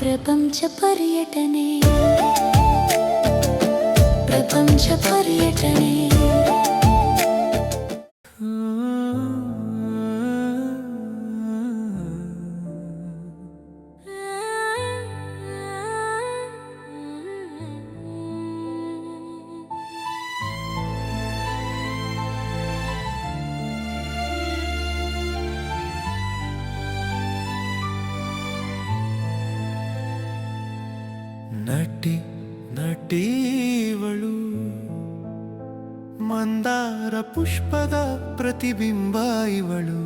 ಪ್ರಪಂಚ ಪರ್ಯಟನೆ ಪ್ರಪಂಚ ಪರ್ಯಟನೆ. ನಟಿ ನಟೀವಳು ಮಂದಾರ ಪುಷ್ಪದ ಪ್ರತಿಬಿಂಬ ಇವಳು.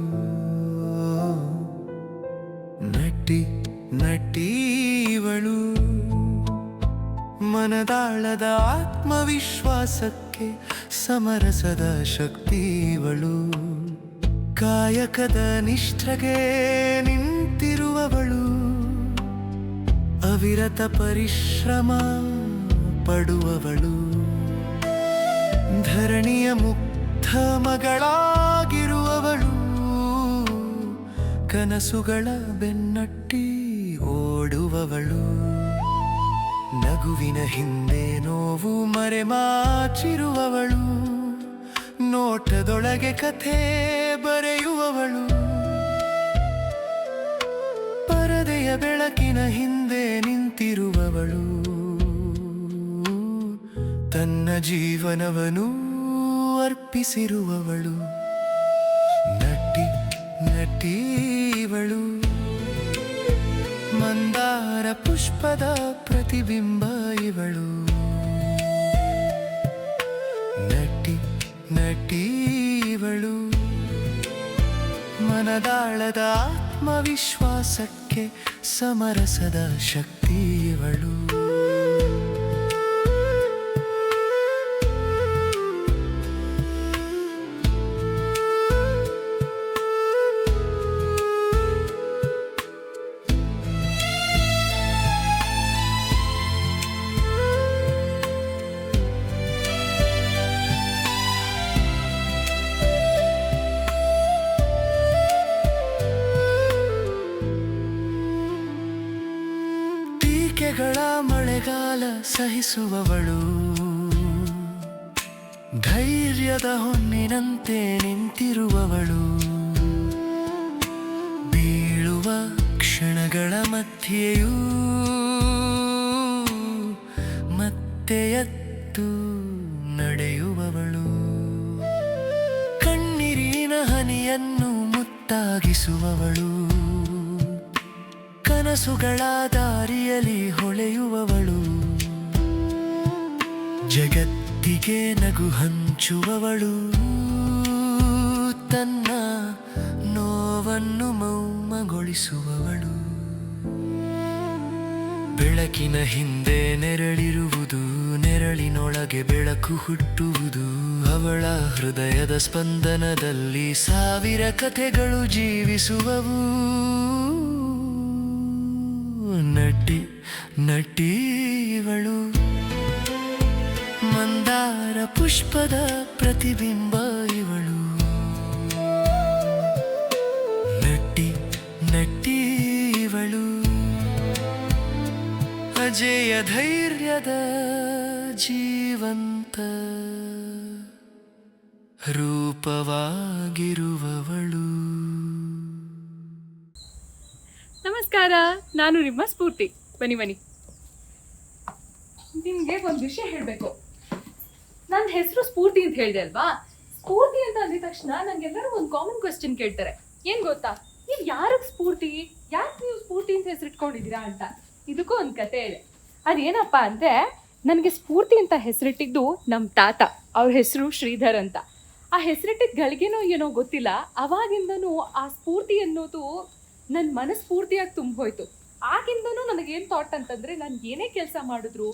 ನಟಿ ನಟೀವಳು ಮನದಾಳದ ಆತ್ಮವಿಶ್ವಾಸಕ್ಕೆ ಸಮರಸದ ಶಕ್ತಿ ಇವಳು. ಕಾಯಕದ ನಿಷ್ಠೆಗೆ ನಿಂತಿರುವವಳು, ಅವಿರತ ಪರಿಶ್ರಮ ಪಡುವವಳು. ಧರಣಿಯ ಮುಗ್ಧ ಮಗಳಾಗಿರುವವಳು, ಕನಸುಗಳ ಬೆನ್ನಟ್ಟಿ ಓಡುವವಳು. ನಗುವಿನ ಹಿಂದೆ ನೋವು ಮರೆಮಾಚಿರುವವಳು, ನೋಟದೊಳಗೆ ಕಥೆ ಬರೆಯುವವಳು. ಪರದೆಯ ಬೆಳಕಿನ ಹಿಂದೆ ನಿಂತಿರುವವಳು, ತನ್ನ ಜೀವನವನ್ನು ಅರ್ಪಿಸಿರುವವಳು. ನಟಿ ನಟೀವಳು ಮಂದಾರ ಪುಷ್ಪದ ಪ್ರತಿಬಿಂಬ ಇವಳು. ನಟಿ ನಟೀವಳು ಮನದಾಳದ ಆತ್ಮವಿಶ್ವಾಸಕ್ಕೆ ಸಮರಸದ ಶಕ್ತಿ ಇವಳು. ಟೀಕೆಗಳ ಮಳೆಗಾಲ ಸಹಿಸುವವಳು, ಧೈರ್ಯದ ಹೊನ್ನಿನಂತೆ ನಿಂತಿರುವವಳು. ಬೀಳುವ ಕ್ಷಣಗಳ ಮಧ್ಯೆಯೂ ಮತ್ತೆ ಎದ್ದು ನಡೆಯುವವಳು. ಕಣ್ಣೀರಿನ ಹನಿಯನ್ನು ಮುತ್ತಾಗಿಸುವವಳು, ಕನಸುಗಳ ದಾರಿಯಲ್ಲಿ ಹೊಳೆಯುವವಳು. ಜಗತ್ತಿಗೆ ನಗು ಹಂಚುವವಳು, ತನ್ನ ನೋವನ್ನು ಮೌನಗೊಳಿಸುವವಳು. ಬೆಳಕಿನ ಹಿಂದೆ ನೆರಳಿರುವುದು, ನೆರಳಿನೊಳಗೆ ಬೆಳಕು ಹುಟ್ಟುವುದು. ಅವಳ ಹೃದಯದ ಸ್ಪಂದನದಲ್ಲಿ ಸಾವಿರ ಕಥೆಗಳು ಜೀವಿಸುವವು. ನಟಿ ನಟೀವಳು ಮಂದಾರ ಪುಷ್ಪದ ಪ್ರತಿಬಿಂಬ ಇವಳು. ನಟಿ ನಟೀವಳು ಅಜೇಯ ಧೈರ್ಯದ ಜೀವಂತ ರೂಪವಾಗಿರುವವಳು. ನಮಸ್ಕಾರ, ನಾನು ನಿಮ್ಮ ಸ್ಫೂರ್ತಿ. ಬನ್ನಿ. ನಿಮಗೆ ಒಂದು ವಿಷಯ ಹೇಳಬೇಕು. ನನ್ನ ಹೆಸರು ಸ್ಫೂರ್ತಿ ಅಂತ ಹೇಳಿದೆ ಅಲ್ವಾ? ಸ್ಫೂರ್ತಿ ಅಂತ ಅಂದಿದ ತಕ್ಷಣ ನಂಗೆಲ್ಲರೂ ಒಂದು ಕಾಮನ್ ಕ್ವೆಶ್ಚನ್ ಕೇಳ್ತಾರೆ. ಏನು ಗೊತ್ತಾ? ನೀವು ಯಾರಿಗೆ ಸ್ಫೂರ್ತಿ, ಯಾಕೆ ನೀವು ಸ್ಫೂರ್ತಿ ಅಂತ ಹೆಸರಿಟ್ಕೊಂಡಿದ್ದೀರಾ ಅಂತ. ಇದಕ್ಕೂ ಒಂದು ಕತೆ ಇದೆ. ಅದೇನಪ್ಪ ಅಂದರೆ, ನನಗೆ ಸ್ಫೂರ್ತಿ ಅಂತ ಹೆಸರಿಟ್ಟಿದ್ದು ನಮ್ಮ ತಾತ. ಅವ್ರ ಹೆಸರು ಶ್ರೀಧರ್ ಅಂತ. ಆ ಹೆಸರಿಟ್ಟಿದ್ದ ಗಳಿಗೆನೋ ಏನೋ ಗೊತ್ತಿಲ್ಲ, ಅವಾಗಿಂದನೂ ಆ ಸ್ಫೂರ್ತಿ ಅನ್ನೋದು ನನ್ನ ಮನಸ್ಫೂರ್ತಿಯಾಗಿ ತುಂಬೋಯ್ತು. ಆಗಿಂದನೂ ನನಗೇನು ಥಾಟ್ ಅಂತಂದರೆ, ನಾನು ಏನೇ ಕೆಲಸ ಮಾಡಿದ್ರು,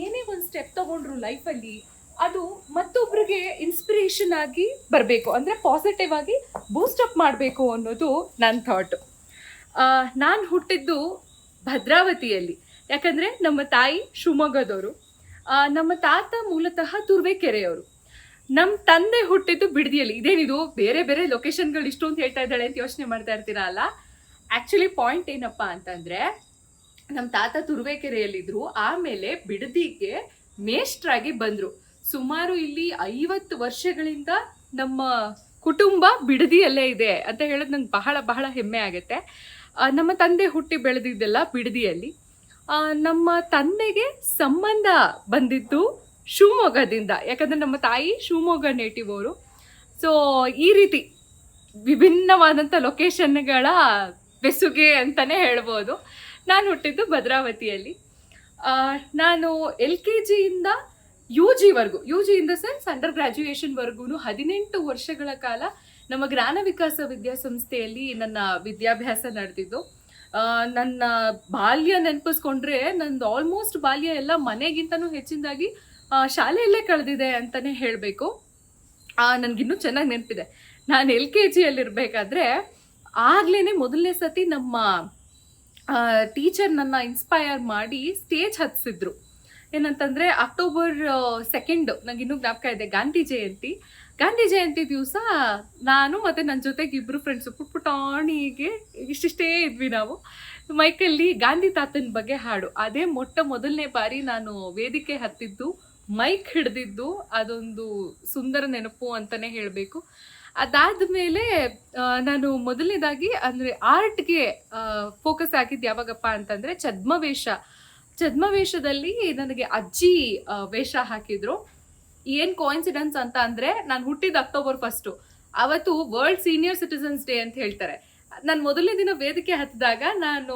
ಏನೇ ಒಂದು ಸ್ಟೆಪ್ ತೊಗೊಂಡ್ರು ಲೈಫಲ್ಲಿ, ಅದು ಮತ್ತೊಬ್ಬರಿಗೆ ಇನ್ಸ್ಪಿರೇಷನ್ ಆಗಿ ಬರಬೇಕು, ಅಂದರೆ ಪಾಸಿಟಿವ್ ಆಗಿ ಬೂಸ್ಟಪ್ ಮಾಡಬೇಕು ಅನ್ನೋದು ನನ್ನ ಥಾಟು. ನಾನು ಹುಟ್ಟಿದ್ದು ಭದ್ರಾವತಿಯಲ್ಲಿ, ಯಾಕಂದರೆ ನಮ್ಮ ತಾಯಿ ಶಿವಮೊಗ್ಗದವರು, ನಮ್ಮ ತಾತ ಮೂಲತಃ ತುರುವೇಕೆರೆಯವರು. ನಮ್ಮ ತಂದೆ ಹುಟ್ಟಿದ್ದು ಬಿಡದಿಯಲ್ಲಿ. ಇದೇನಿದು ಬೇರೆ ಬೇರೆ ಲೊಕೇಶನ್ಗಳು ಇಷ್ಟು ಅಂತ ಹೇಳ್ತಾ ಇದ್ದಾಳೆ ಅಂತ ಯೋಚನೆ ಮಾಡ್ತಾ ಇರ್ತೀರಾ ಅಲ್ಲ? ಆ್ಯಕ್ಚುಲಿ ಪಾಯಿಂಟ್ ಏನಪ್ಪ ಅಂತಂದರೆ, ನಮ್ಮ ತಾತ ತುರುವೇಕೆರೆಯಲ್ಲಿದ್ರು. ಆಮೇಲೆ ಬಿಡದಿಗೆ ಮೇಷ್ಟ್ರಾಗಿ ಬಂದ್ರು. ಸುಮಾರು ಇಲ್ಲಿ 50 ವರ್ಷಗಳಿಂದ ನಮ್ಮ ಕುಟುಂಬ ಬಿಡದಿಯಲ್ಲೇ ಇದೆ ಅಂತ ಹೇಳೋದು ನಂಗೆ ಬಹಳ ಬಹಳ ಹೆಮ್ಮೆ ಆಗುತ್ತೆ. ನಮ್ಮ ತಂದೆ ಹುಟ್ಟಿ ಬೆಳೆದಿದ್ದೆಲ್ಲ ಬಿಡದಿಯಲ್ಲಿ. ನಮ್ಮ ತಂದೆಗೆ ಸಂಬಂಧ ಬಂದಿದ್ದು ಶಿವಮೊಗ್ಗದಿಂದ, ಯಾಕಂದ್ರೆ ನಮ್ಮ ತಾಯಿ ಶಿವಮೊಗ್ಗ ನೇಟಿವ್ ಅವರು. ಸೊ ಈ ರೀತಿ ವಿಭಿನ್ನವಾದಂಥ ಲೊಕೇಶನ್ಗಳ ಬೆಸುಗೆ ಅಂತಲೇ ಹೇಳ್ಬೋದು. ನಾನು ಹುಟ್ಟಿದ್ದು ಭದ್ರಾವತಿಯಲ್ಲಿ. ನಾನು LKGಯಿಂದ UG in the sense under ಗ್ರ್ಯಾಜುಯೇಷನ್ವರೆಗೂ 18 ವರ್ಷಗಳ ಕಾಲ ನಮ್ಮ ಜ್ಞಾನ ವಿಕಾಸ ವಿದ್ಯಾಸಂಸ್ಥೆಯಲ್ಲಿ ನನ್ನ ವಿದ್ಯಾಭ್ಯಾಸ ನಡೆದಿದ್ದು. ನನ್ನ ಬಾಲ್ಯ ನೆನಪಿಸ್ಕೊಂಡ್ರೆ ನಂದು ಆಲ್ಮೋಸ್ಟ್ ಬಾಲ್ಯ ಎಲ್ಲ ಮನೆಗಿಂತನೂ ಹೆಚ್ಚಿನದಾಗಿ ಶಾಲೆಯಲ್ಲೇ ಕಳೆದಿದೆ ಅಂತಲೇ ಹೇಳಬೇಕು. ನನಗಿನ್ನೂ ಚೆನ್ನಾಗಿ ನೆನಪಿದೆ. ನಾನು LKGಯಲ್ಲಿರಬೇಕಾದ್ರೆ ಆಗ್ಲೇ ಮೊದಲನೇ ಸತಿ ನಮ್ಮ ಟೀಚರ್ ನನ್ನ ಇನ್ಸ್ಪೈರ್ ಮಾಡಿ ಸ್ಟೇಜ್ ಹತ್ತಿಸಿದ್ರು. ಏನಂತಂದರೆ ಅಕ್ಟೋಬರ್ 2 ನನಗಿನ್ನೂ ಜ್ಞಾಪಕ ಇದೆ, ಗಾಂಧಿ ಜಯಂತಿ ದಿವಸ ನಾನು ಮತ್ತು ನನ್ನ ಜೊತೆಗೆ ಇಬ್ಬರು ಫ್ರೆಂಡ್ಸು ಪುಟ್ಟಾಣಿಗೆ ಇಷ್ಟಿಷ್ಟೇ ಇದ್ವಿ. ನಾವು ಮೈಕಲ್ಲಿ ಗಾಂಧಿ ತಾತನ ಬಗ್ಗೆ ಹಾಡು, ಅದೇ ಮೊದಲನೇ ಬಾರಿ ನಾನು ವೇದಿಕೆ ಹತ್ತಿದ್ದು, ಮೈಕ್ ಹಿಡ್ದಿದ್ದು, ಅದೊಂದು ಸುಂದರ ನೆನಪು ಅಂತಲೇ ಹೇಳಬೇಕು. ಅದಾದ ಮೇಲೆ ನಾನು ಮೊದಲನೇದಾಗಿ ಅಂದರೆ ಆರ್ಟ್ಗೆ ಫೋಕಸ್ ಆಗಿದ್ದು ಯಾವಾಗಪ್ಪ ಅಂತಂದರೆ ಛದ್ಮವೇಷದಲ್ಲಿ ನನಗೆ ಅಜ್ಜಿ ವೇಷ ಹಾಕಿದ್ರು. ಏನು ಕೋಇನ್ಸಿಡೆನ್ಸ್ ಅಂತ ಅಂದರೆ, ನಾನು ಹುಟ್ಟಿದ ಅಕ್ಟೋಬರ್ 1 ಅವತ್ತು ವರ್ಲ್ಡ್ ಸೀನಿಯರ್ ಸಿಟಿಸನ್ಸ್ ಡೇ ಅಂತ ಹೇಳ್ತಾರೆ. ನಾನು ಮೊದಲನೇ ದಿನ ವೇದಿಕೆ ಹತ್ತಿದಾಗ ನಾನು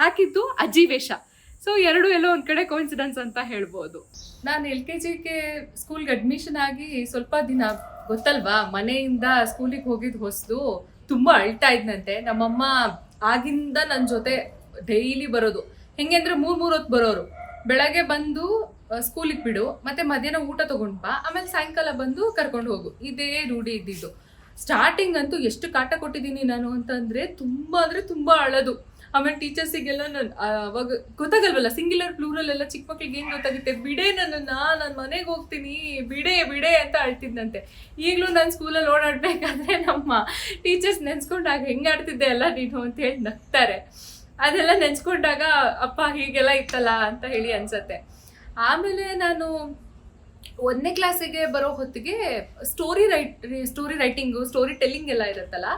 ಹಾಕಿದ್ದು ಅಜ್ಜಿ ವೇಷ. ಸೊ ಎಲ್ಲೋ ಒಂದು ಕಡೆ ಕೋಇನ್ಸಿಡೆನ್ಸ್ ಅಂತ ಹೇಳ್ಬೋದು. ನಾನು LKGಗೆ ಸ್ಕೂಲ್ಗೆ ಅಡ್ಮಿಷನ್ ಆಗಿ ಸ್ವಲ್ಪ ದಿನ ಗೊತ್ತಲ್ವಾ, ಮನೆಯಿಂದ ಸ್ಕೂಲಿಗೆ ಹೋಗಿದ್ದು ಹೊಸದು, ತುಂಬ ಅಳ್ತಾ ಇದ್ನಂತೆ. ನಮ್ಮಮ್ಮ ಆಗಿಂದ ನನ್ನ ಜೊತೆ ಡೈಲಿ ಬರೋದು. ಹೆಂಗೆ ಅಂದರೆ 3 ಹೊತ್ತು ಬರೋರು. ಬೆಳಗ್ಗೆ ಬಂದು ಸ್ಕೂಲಿಗೆ ಬಿಡು, ಮತ್ತೆ ಮಧ್ಯಾಹ್ನ ಊಟ ತೊಗೊಂಡು ಬಾ, ಆಮೇಲೆ ಸಾಯಂಕಾಲ ಬಂದು ಕರ್ಕೊಂಡು ಹೋಗು. ಇದೇ ರೂಢಿ ಇದ್ದಿದ್ದು. ಸ್ಟಾರ್ಟಿಂಗ್ ಅಂತೂ ಎಷ್ಟು ಕಾಟ ಕೊಟ್ಟಿದ್ದೀನಿ ನಾನು ಅಂತಂದರೆ ತುಂಬ ಅಳೋದು. ಆಮೇಲೆ ಟೀಚರ್ಸಿಗೆಲ್ಲ ನಾನು ಅವಾಗ ಗೊತ್ತಾಗಲ್ವಲ್ಲ, ಸಿಂಗ್ಯುಲರ್ ಪ್ಲೂರಲ್ ಎಲ್ಲ ಚಿಕ್ಕ ಮಕ್ಳಿಗೆ ಏನು ಗೊತ್ತಾಗುತ್ತೆ, ಬಿಡೆ ನನ್ನನ್ನು, ನಾನು ಮನೆಗೆ ಹೋಗ್ತೀನಿ, ಬಿಡೆ ಅಂತ ಅಳ್ತಿದ್ದಂತೆ. ಈಗಲೂ ನಾನು ಸ್ಕೂಲಲ್ಲಿ ಓಡಾಡಬೇಕಾದ್ರೆ ನಮ್ಮ ಟೀಚರ್ಸ್ ನೆನೆಸ್ಕೊಂಡಾಗ ಹೆಂಗೆ ಆಡ್ತಿದ್ದೆ ಅಲ್ಲ ನೀನು ಅಂತ ಹೇಳಿ ನಗ್ತಾರೆ. ಅದೆಲ್ಲ ನೆನೆಸ್ಕೊಂಡಾಗ ಅಪ್ಪ ಹೀಗೆಲ್ಲ ಇತ್ತಲ್ಲ ಅಂತ ಹೇಳಿ ಅನ್ಸತ್ತೆ. ಆಮೇಲೆ ನಾನು 1ನೇ ಕ್ಲಾಸಿಗೆ ಬರೋ ಹೊತ್ತಿಗೆ ಸ್ಟೋರಿ ರೈಟಿಂಗು, ಸ್ಟೋರಿ ಟೆಲ್ಲಿಂಗ್ ಎಲ್ಲ ಇರುತ್ತಲ್ಲ,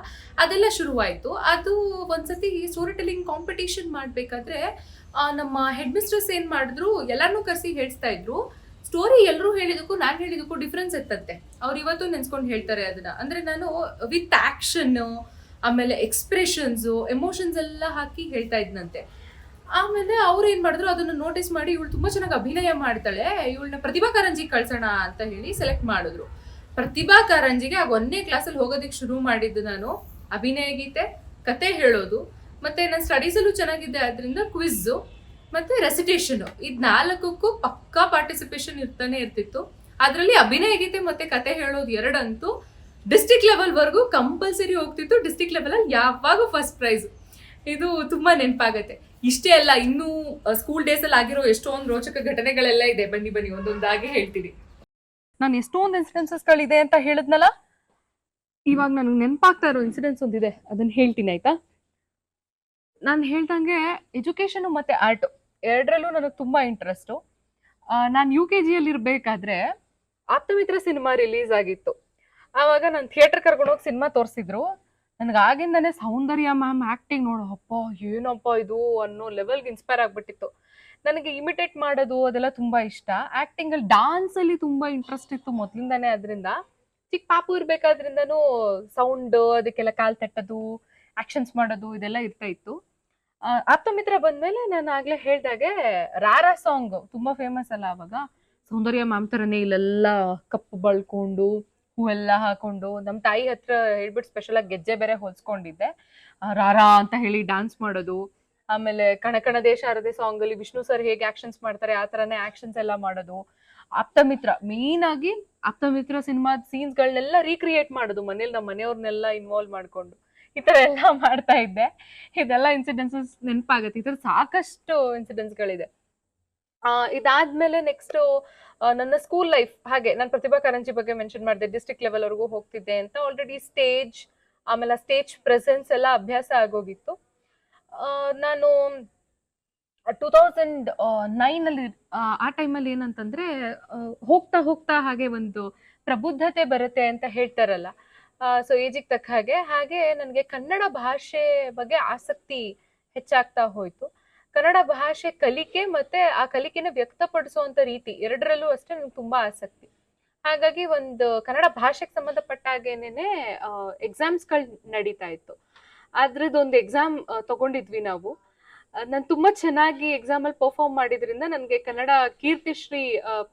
ಅದೆಲ್ಲ ಶುರುವಾಯಿತು. ಅದು ಒಂದ್ಸತಿ ಸ್ಟೋರಿ ಟೆಲ್ಲಿಂಗ್ ಕಾಂಪಿಟೇಷನ್ ಮಾಡಬೇಕಾದ್ರೆ ನಮ್ಮ ಹೆಡ್ ಮಿಸ್ಟ್ರೆಸ್ ಏನು ಮಾಡಿದ್ರು, ಎಲ್ಲರನ್ನೂ ಕರೆಸಿ ಹೇಳಿಸ್ತಾ ಇದ್ರು. ಸ್ಟೋರಿ ಎಲ್ಲರೂ ಹೇಳಿದಕ್ಕೂ ನಾನು ಹೇಳಿದಕ್ಕೂ ಡಿಫ್ರೆನ್ಸ್ ಇರ್ತಂತೆ. ಅವ್ರು ಇವತ್ತು ನೆನೆಸ್ಕೊಂಡು ಹೇಳ್ತಾರೆ ಅದನ್ನು. ಅಂದರೆ ನಾನು ವಿತ್ ಆ್ಯಕ್ಷನ್ನು, ಆಮೇಲೆ ಎಕ್ಸ್ಪ್ರೆಷನ್ಸು, ಎಮೋಷನ್ಸ್ ಎಲ್ಲ ಹಾಕಿ ಹೇಳ್ತಾ ಇದ್ನಂತೆ. ಆಮೇಲೆ ಅವ್ರು ಏನು ಮಾಡಿದ್ರು, ಅದನ್ನು ನೋಟಿಸ್ ಮಾಡಿ ಇವಳು ತುಂಬ ಚೆನ್ನಾಗಿ ಅಭಿನಯ ಮಾಡ್ತಾಳೆ, ಇವಳನ್ನ ಪ್ರತಿಭಾ ಕಾರಂಜಿಗೆ ಕಳ್ಸೋಣ ಅಂತ ಹೇಳಿ ಸೆಲೆಕ್ಟ್ ಮಾಡಿದ್ರು. ಪ್ರತಿಭಾ ಕಾರಂಜಿಗೆ 1ನೇ ಕ್ಲಾಸಲ್ಲಿ ಹೋಗೋದಕ್ಕೆ ಶುರು ಮಾಡಿದ್ದು ನಾನು. ಅಭಿನಯ ಗೀತೆ, ಕತೆ ಹೇಳೋದು, ಮತ್ತು ನಾನು ಸ್ಟಡೀಸಲ್ಲೂ ಚೆನ್ನಾಗಿದ್ದೆ, ಅದರಿಂದ ಕ್ವಿಝು ಮತ್ತು ರೆಸಿಟೇಷನು, ಇದು 4ಕ್ಕೂ ಪಕ್ಕಾ ಪಾರ್ಟಿಸಿಪೇಷನ್ ಇರ್ತಾನೆ ಇರ್ತಿತ್ತು. ಅದರಲ್ಲಿ ಅಭಿನಯ ಗೀತೆ ಮತ್ತು ಕತೆ ಹೇಳೋದು 2 ಅಂತೂ ಡಿಸ್ಟಿಕ್ ಲೆವೆಲ್ವರೆಗೂ ಕಂಪಲ್ಸರಿ ಹೋಗ್ತಿತ್ತು. ಡಿಸ್ಟಿಕ್ ಲೆವೆಲಲ್ಲಿ ಯಾವಾಗೂ ಫಸ್ಟ್ ಪ್ರೈಸು. ಇದು ತುಂಬ ನೆನಪಾಗತ್ತೆ. ಇಷ್ಟೇ ಅಲ್ಲ, ಇನ್ನೂ ಸ್ಕೂಲ್ ಡೇಸಲ್ಲಿ ಆಗಿರೋ ಎಷ್ಟೊಂದು ರೋಚಕ ಘಟನೆಗಳೆಲ್ಲ ಇದೆ. ಬನ್ನಿ ಒಂದೊಂದಾಗಿ ಹೇಳ್ತೀನಿ. ನಾನು ಎಷ್ಟೊಂದು ಇನ್ಸಿಡೆನ್ಸಸ್ಗಳಿದೆ ಅಂತ ಹೇಳಿದ್ನಲ್ಲ, ಇವಾಗ ನನಗೆ ನೆನಪಾಗ್ತಾ ಇರೋ ಇನ್ಸಿಡೆನ್ಸ್ ಒಂದಿದೆ, ಅದನ್ನು ಹೇಳ್ತೀನಿ ಆಯ್ತಾ. ನಾನು ಹೇಳ್ದಂಗೆ ಎಜುಕೇಷನು ಮತ್ತು ಆರ್ಟು ಎರಡರಲ್ಲೂ ನನಗೆ ತುಂಬ ಇಂಟ್ರೆಸ್ಟು. ನಾನು UKGಯಲ್ಲಿ ಇರಬೇಕಾದ್ರೆ ಆಪ್ತಮಿತ್ರ ಸಿನಿಮಾ ರಿಲೀಸ್ ಆಗಿತ್ತು. ಆವಾಗ ನಾನು ಥಿಯೇಟರ್ ಕರ್ಕೊಂಡೋಗಿ ಸಿನಿಮಾ ತೋರಿಸಿದ್ರು. ನನಗೆ ಆಗಿಂದನೇ ಸೌಂದರ್ಯ ಮ್ಯಾಮ್ ಆ್ಯಕ್ಟಿಂಗ್ ನೋಡು, ಅಪ್ಪ ಏನಪ್ಪ ಇದು ಅನ್ನೋ ಲೆವೆಲ್ಗೆ ಇನ್ಸ್ಪೈರ್ ಆಗಿಬಿಟ್ಟಿತ್ತು. ನನಗೆ ಇಮಿಟೇಟ್ ಮಾಡೋದು ಅದೆಲ್ಲ ತುಂಬ ಇಷ್ಟ. ಆ್ಯಕ್ಟಿಂಗಲ್ಲಿ, ಡಾನ್ಸಲ್ಲಿ ತುಂಬ ಇಂಟ್ರೆಸ್ಟ್ ಇತ್ತು ಮೊದಲಿಂದಾನೇ. ಅದರಿಂದ ಚಿಕ್ಕ ಪಾಪು ಇರಬೇಕಾದ್ರಿಂದನೂ ಸೌಂಡು, ಅದಕ್ಕೆಲ್ಲ ಕಾಲು ತಟ್ಟೋದು, ಆ್ಯಕ್ಷನ್ಸ್ ಮಾಡೋದು ಇದೆಲ್ಲ ಇರ್ತಾ ಇತ್ತು. ಆಪ್ತಮಿತ್ರ ಬಂದಮೇಲೆ ನಾನು ಆಗಲೇ ಹೇಳ್ದಾಗೆ ರಾರಾ ಸಾಂಗ್ ತುಂಬ ಫೇಮಸ್ ಅಲ್ಲ ಆವಾಗ. ಸೌಂದರ್ಯ ಮ್ಯಾಮ್ ಥರನೇ ಇಲ್ಲೆಲ್ಲ ಕಪ್ಪು ಬಳ್ಕೊಂಡು ಹೂವೆಲ್ಲ ಹಾಕೊಂಡು, ನಮ್ಮ ತಾಯಿ ಹತ್ರ ಹೇಳ್ಬಿಟ್ಟು ಸ್ಪೆಷಲಾಗಿ ಗೆಜ್ಜೆ ಬೇರೆ ಹೊಲ್ಸ್ಕೊಂಡಿದ್ದೆ. ರಾರಾ ಅಂತ ಹೇಳಿ ಡ್ಯಾನ್ಸ್ ಮಾಡೋದು. ಆಮೇಲೆ ಕಣಕಣದೇ ಶಾರದೆ ಸಾಂಗಲ್ಲಿ ವಿಷ್ಣು ಸರ್ ಹೇಗೆ ಆ್ಯಕ್ಷನ್ಸ್ ಮಾಡ್ತಾರೆ ಆ ಥರನೇ ಆ್ಯಕ್ಷನ್ಸ್ ಎಲ್ಲ ಮಾಡೋದು. ಆಪ್ತಮಿತ್ರ, ಮೇಯ್ನಾಗಿ ಆಪ್ತಮಿತ್ರ ಸಿನಿಮಾದ ಸೀನ್ಸ್ಗಳನ್ನೆಲ್ಲ ರೀಕ್ರಿಯೇಟ್ ಮಾಡೋದು ಮನೇಲಿ, ನಮ್ಮ ಮನೆಯವ್ರನ್ನೆಲ್ಲ ಇನ್ವಾಲ್ವ್ ಮಾಡಿಕೊಂಡು ಈ ಥರ ಎಲ್ಲ ಮಾಡ್ತಾ ಇದ್ದೆ. ಇದೆಲ್ಲ ಇನ್ಸಿಡೆನ್ಸಸ್ ನೆನಪಾಗತ್ತೆ. ಈ ಥರ ಸಾಕಷ್ಟು ಇನ್ಸಿಡೆನ್ಸ್ಗಳಿದೆ. ಇದಾದ್ಮೇಲೆ ನೆಕ್ಸ್ಟು ನನ್ನ ಸ್ಕೂಲ್ ಲೈಫ್. ಹಾಗೆ ನಾನು ಪ್ರತಿಭಾ ಕಾರಂಜಿ ಬಗ್ಗೆ ಮೆನ್ಷನ್ ಮಾಡಿದೆ, ಡಿಸ್ಟ್ರಿಕ್ಟ್ ಲೆವೆಲ್ವರೆಗೂ ಹೋಗ್ತಿದ್ದೆ ಅಂತ. ಆಲ್ರೆಡಿ ಸ್ಟೇಜ್, ಆಮೇಲೆ ಸ್ಟೇಜ್ ಪ್ರೆಸೆನ್ಸ್ ಎಲ್ಲ ಅಭ್ಯಾಸ ಆಗೋಗಿತ್ತು. ನಾನು 2009 ಆ ಟೈಮಲ್ಲಿ ಏನಂತಂದ್ರೆ ಹೋಗ್ತಾ ಹೋಗ್ತಾ ಹಾಗೆ ಒಂದು ಪ್ರಬುದ್ಧತೆ ಬರುತ್ತೆ ಅಂತ ಹೇಳ್ತಾರಲ್ಲ. ಸೊ ಏಜಿಗೆ ತಕ್ಕ ಹಾಗೆ ಹಾಗೆ ನನಗೆ ಕನ್ನಡ ಭಾಷೆ ಬಗ್ಗೆ ಆಸಕ್ತಿ ಹೆಚ್ಚಾಗ್ತಾ ಹೋಯ್ತು. ಕನ್ನಡ ಭಾಷೆ ಕಲಿಕೆ ಮತ್ತೆ ಆ ಕಲಿಕೆನ ವ್ಯಕ್ತಪಡಿಸುವಂತ ರೀತಿ ಎರಡರಲ್ಲೂ ಅಷ್ಟೇ ನನಗೆ ತುಂಬಾ ಆಸಕ್ತಿ. ಹಾಗಾಗಿ ಒಂದು ಕನ್ನಡ ಭಾಷೆಗೆ ಸಂಬಂಧಪಟ್ಟ ಹಾಗೇನೆ ಎಕ್ಸಾಮ್ಸ್ಗಳು ನಡೀತಾ ಇತ್ತು. ಅದ್ರದ್ದೊಂದು ಎಕ್ಸಾಮ್ ತಗೊಂಡಿದ್ವಿ ನಾವು. ನಾನು ತುಂಬಾ ಚೆನ್ನಾಗಿ ಎಕ್ಸಾಮ್ ಅಲ್ಲಿ ಪರ್ಫಾರ್ಮ್ ಮಾಡಿದ್ರಿಂದ ನನಗೆ ಕನ್ನಡ ಕೀರ್ತಿಶ್ರೀ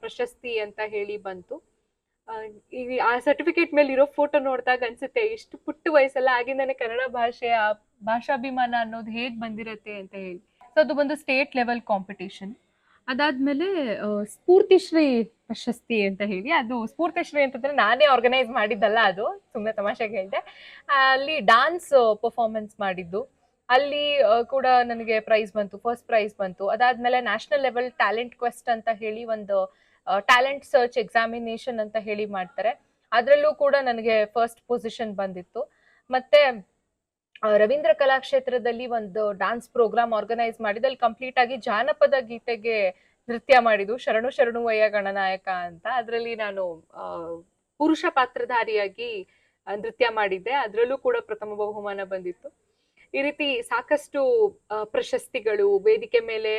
ಪ್ರಶಸ್ತಿ ಅಂತ ಹೇಳಿ ಬಂತು. ಆ ಸರ್ಟಿಫಿಕೇಟ್ ಮೇಲೆ ಇರೋ ಫೋಟೋ ನೋಡಿದಾಗ ಅನ್ಸುತ್ತೆ ಎಷ್ಟು ಪುಟ್ಟ ವಯಸ್ಸಲ್ಲ ಆಗಿಂದಾನೆ ಕನ್ನಡ ಭಾಷೆಯ ಭಾಷಾಭಿಮಾನ ಅನ್ನೋದು ಹೇಗ್ ಬಂದಿರತ್ತೆ ಅಂತ ಹೇಳಿ. ಸೊ ಅದು ಬಂದು ಸ್ಟೇಟ್ ಲೆವೆಲ್ ಕಾಂಪಿಟೇಷನ್. ಅದಾದ್ಮೇಲೆ ಸ್ಫೂರ್ತಿಶ್ರೀ ಪ್ರಶಸ್ತಿ ಅಂತ ಹೇಳಿ, ಅದು ಸ್ಫೂರ್ತಿಶ್ರೀ ಅಂತಂದ್ರೆ ನಾನೇ ಆರ್ಗನೈಸ್ ಮಾಡಿದ್ದಲ್ಲ, ಅದು ಸುಮ್ಮನೆ ತಮಾಷೆಗೆ ಹೇಳಿದೆ. ಅಲ್ಲಿ ಡಾನ್ಸ್ ಪರ್ಫಾರ್ಮೆನ್ಸ್ ಮಾಡಿದ್ದು, ಅಲ್ಲಿ ಕೂಡ ನನಗೆ ಪ್ರೈಸ್ ಬಂತು, ಫಸ್ಟ್ ಪ್ರೈಸ್ ಬಂತು. ಅದಾದ್ಮೇಲೆ ನ್ಯಾಷನಲ್ ಲೆವೆಲ್ ಟ್ಯಾಲೆಂಟ್ ಕ್ವೆಸ್ಟ್ ಅಂತ ಹೇಳಿ ಒಂದು ಟ್ಯಾಲೆಂಟ್ ಸರ್ಚ್ ಎಕ್ಸಾಮಿನೇಷನ್ ಅಂತ ಹೇಳಿ ಮಾಡ್ತಾರೆ, ಅದರಲ್ಲೂ ಕೂಡ ನನಗೆ ಫಸ್ಟ್ ಪೊಸಿಷನ್ ಬಂದಿತ್ತು. ಮತ್ತೆ ರವೀಂದ್ರ ಕಲಾಕ್ಷೇತ್ರದಲ್ಲಿ ಒಂದು ಡಾನ್ಸ್ ಪ್ರೋಗ್ರಾಮ್ ಆರ್ಗನೈಸ್ ಮಾಡಿದ್ದು, ಅಲ್ಲಿ ಕಂಪ್ಲೀಟ್ ಆಗಿ ಜಾನಪದ ಗೀತೆಗೆ ನೃತ್ಯ ಮಾಡಿದ್ದು, ಶರಣು ಶರಣುವಯ್ಯ ಗಣನಾಯಕ ಅಂತ. ಅದರಲ್ಲಿ ನಾನು ಪುರುಷ ಪಾತ್ರಧಾರಿಯಾಗಿ ನೃತ್ಯ ಮಾಡಿದ್ದೆ, ಅದರಲ್ಲೂ ಕೂಡ ಪ್ರಥಮ ಬಹುಮಾನ ಬಂದಿತ್ತು. ಈ ರೀತಿ ಸಾಕಷ್ಟು ಪ್ರಶಸ್ತಿಗಳು ವೇದಿಕೆ ಮೇಲೆ